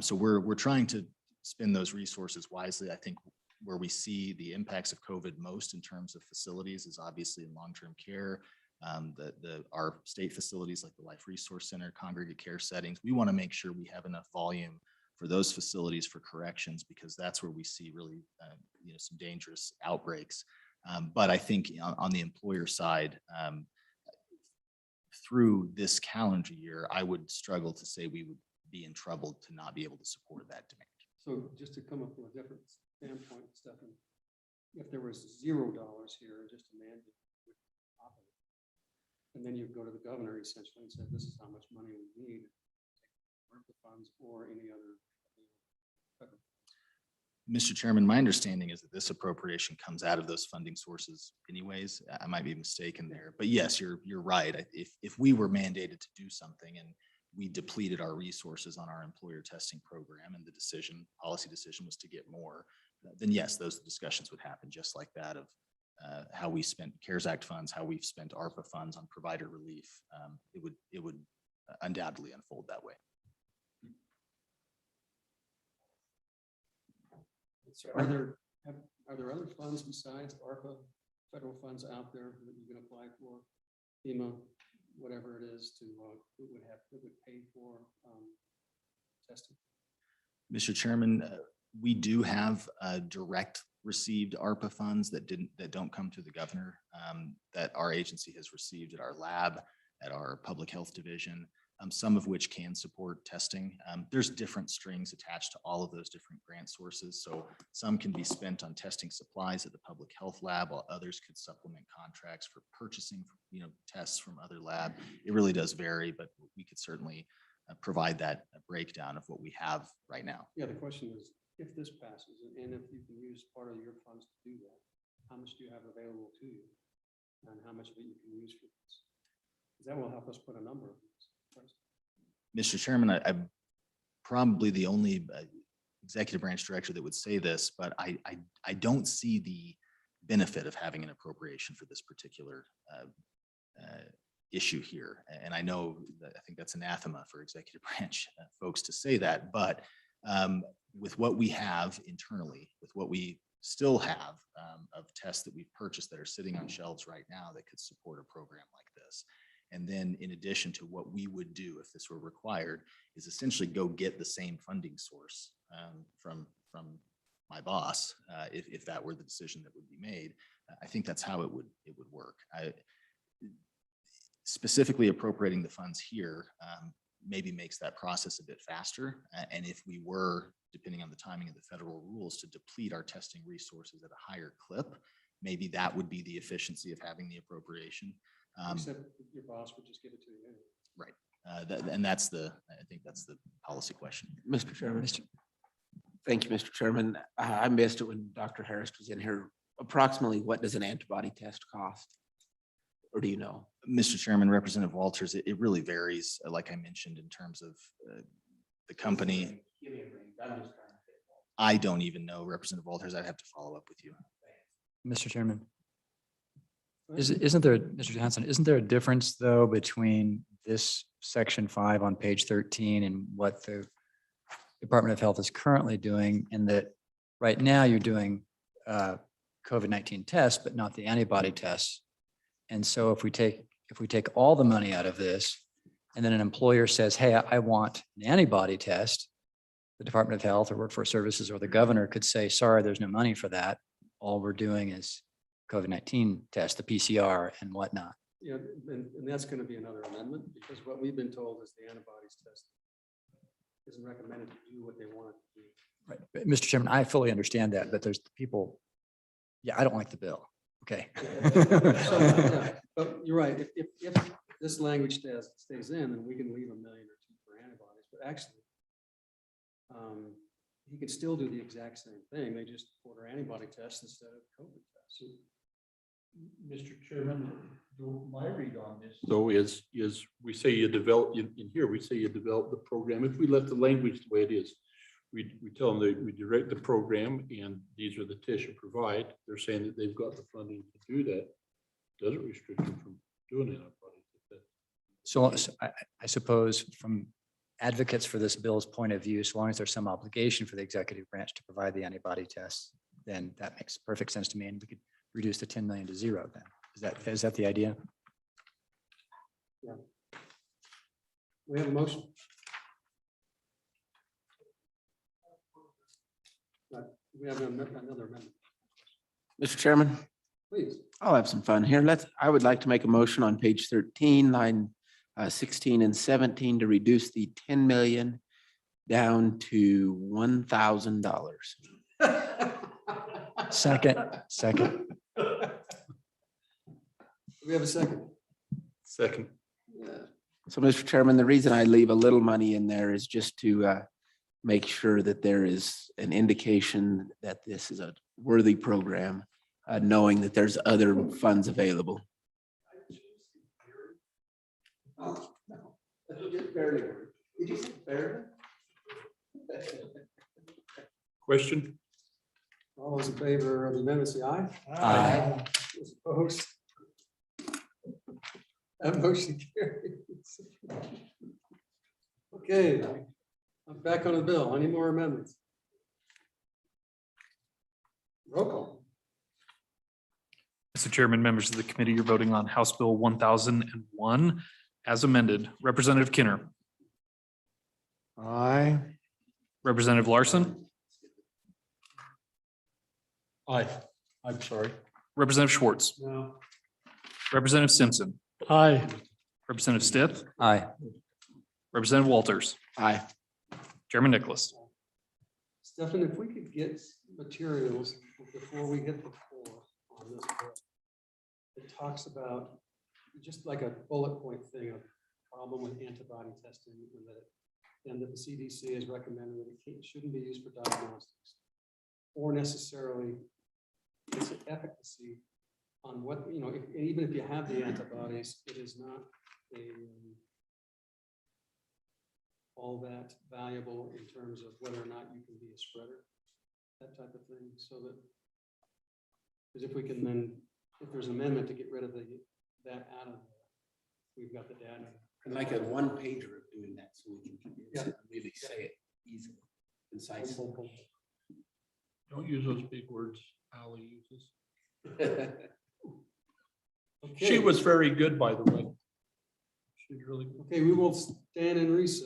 J: So we're trying to spend those resources wisely. I think where we see the impacts of COVID most in terms of facilities is obviously in long-term care. Our state facilities like the Life Resource Center, congregate care settings, we want to make sure we have enough volume for those facilities for corrections, because that's where we see really some dangerous outbreaks. But I think on the employer side, through this calendar year, I would struggle to say we would be in trouble to not be able to support that demand.
C: So just to come up with a different standpoint, Stephen, if there was $0 here and just a mandate, and then you go to the governor essentially and said, this is how much money we need, the funds or any other.
J: Mr. Chairman, my understanding is that this appropriation comes out of those funding sources anyways. I might be mistaken there, but yes, you're right. If we were mandated to do something and we depleted our resources on our employer testing program and the policy decision was to get more, then yes, those discussions would happen just like that of how we spent CARES Act funds, how we've spent ARPA funds on provider relief. It would undoubtedly unfold that way.
C: Are there other funds besides ARPA, federal funds out there that you can apply for, FEMA, whatever it is, that would pay for testing?
J: Mr. Chairman, we do have direct received ARPA funds that don't come through the governor, that our agency has received at our lab, at our public health division, some of which can support testing. There's different strings attached to all of those different grant sources. So some can be spent on testing supplies at the public health lab, while others could supplement contracts for purchasing tests from other lab. It really does vary, but we could certainly provide that breakdown of what we have right now.
C: Yeah, the question is, if this passes and if you can use part of your funds to do that, how much do you have available to you? And how much of it you can use for this? 'Cause that will help us put a number on this.
J: Mr. Chairman, I'm probably the only executive branch director that would say this, but I don't see the benefit of having an appropriation for this particular issue here. And I know that I think that's anathema for executive branch folks to say that, but with what we have internally, with what we still have of tests that we've purchased that are sitting on shelves right now that could support a program like this. And then in addition to what we would do if this were required is essentially go get the same funding source from my boss, if that were the decision that would be made. I think that's how it would work. Specifically appropriating the funds here maybe makes that process a bit faster. And if we were, depending on the timing of the federal rules, to deplete our testing resources at a higher clip, maybe that would be the efficiency of having the appropriation.
C: Except your boss would just give it to you. Anyway.
J: Right. And I think that's the policy question.
H: Mr. Chairman. Thank you, Mr. Chairman. I missed it when Dr. Harris was in here. Approximately what does an antibody test cost? Or do you know?
J: Mr. Chairman, Representative Walters, it really varies, like I mentioned, in terms of the company. I don't even know, Representative Walters. I'd have to follow up with you.
B: Mr. Chairman. Isn't there, Mr. Johnson, isn't there a difference though between this section 5 on page 13 and what the Department of Health is currently doing, in that right now you're doing COVID-19 tests, but not the antibody tests. And so if we take all the money out of this, and then an employer says, hey, I want an antibody test, the Department of Health or Workforce Services or the governor could say, sorry, there's no money for that. All we're doing is COVID-19 test, the PCR and whatnot.
C: Yeah, and that's going to be another amendment, because what we've been told is the antibodies test isn't recommended to do what they want it to do.
B: Right. But Mr. Chairman, I fully understand that, but there's people, yeah, I don't like the bill. Okay.
C: So, yeah, but you're right. If this language stays in, then we can leave $1 million or $2 million for antibodies, but actually, he could still do the exact same thing. They just order antibody tests instead of COVID tests.
D: Mr. Chairman, my read on this, though, is we say you develop, in here, we say you develop the program. If we left the language the way it is, we tell them that we direct the program and these are the tests you provide. They're saying that they've got the funding to do that. Doesn't restrict them from doing antibodies.
B: So I suppose from advocates for this bill's point of view, so long as there's some obligation for the executive branch to provide the antibody tests, then that makes perfect sense to me. And we could reduce the 10 million to 0 then. Is that the idea?
C: Yeah. We have a motion. We have another amendment.
H: Mr. Chairman,
C: Please.
H: I'll have some fun here. I would like to make a motion on page 13, line 16 and 17 to reduce the 10 million down to $1,000.
B: Second.
C: We have a second.
D: Second.
C: Yeah.
H: So, Mr. Chairman, the reason I leave a little money in there is just to make sure that there is an indication that this is a worthy program, knowing that there's other funds available.
C: Oh, no. Barely. Did you say barely?
D: Question?
C: All those in favor of the amendment, say aye.
B: Aye.
C: Those opposed? That motion carries. Okay, I'm back on the bill. Any more amendments? Roll call.
I: Mr. Chairman, members of the committee, you're voting on House Bill 1001 as amended. Representative Kinner.
E: Aye.
I: Representative Larson.
D: Aye. I'm sorry.
I: Representative Schwartz.
C: No.
I: Representative Simpson.
F: Aye.
I: Representative Stith.
B: Aye.
I: Representative Walters.
H: Aye.
I: Chairman Nicholas.
C: Stefan, if we could get materials before we hit the floor on this bill, it talks about just like a bullet point thing, a problem with antibody testing, and that and that the CDC has recommended that it shouldn't be used for diagnostics or necessarily its efficacy on what, even if you have the antibodies, it is not all that valuable in terms of whether or not you can be a spreader, that type of thing, so that, because if we can then, if there's an amendment to get rid of that out of there, we've got the data.
H: And like a one pager of doing that, so we can
C: Yeah.
H: really say it easily, concisely.
D: Don't use those big words Ali uses. She
C: Okay.
D: was very good, by the way. She really.
C: Okay, we will stand in recess.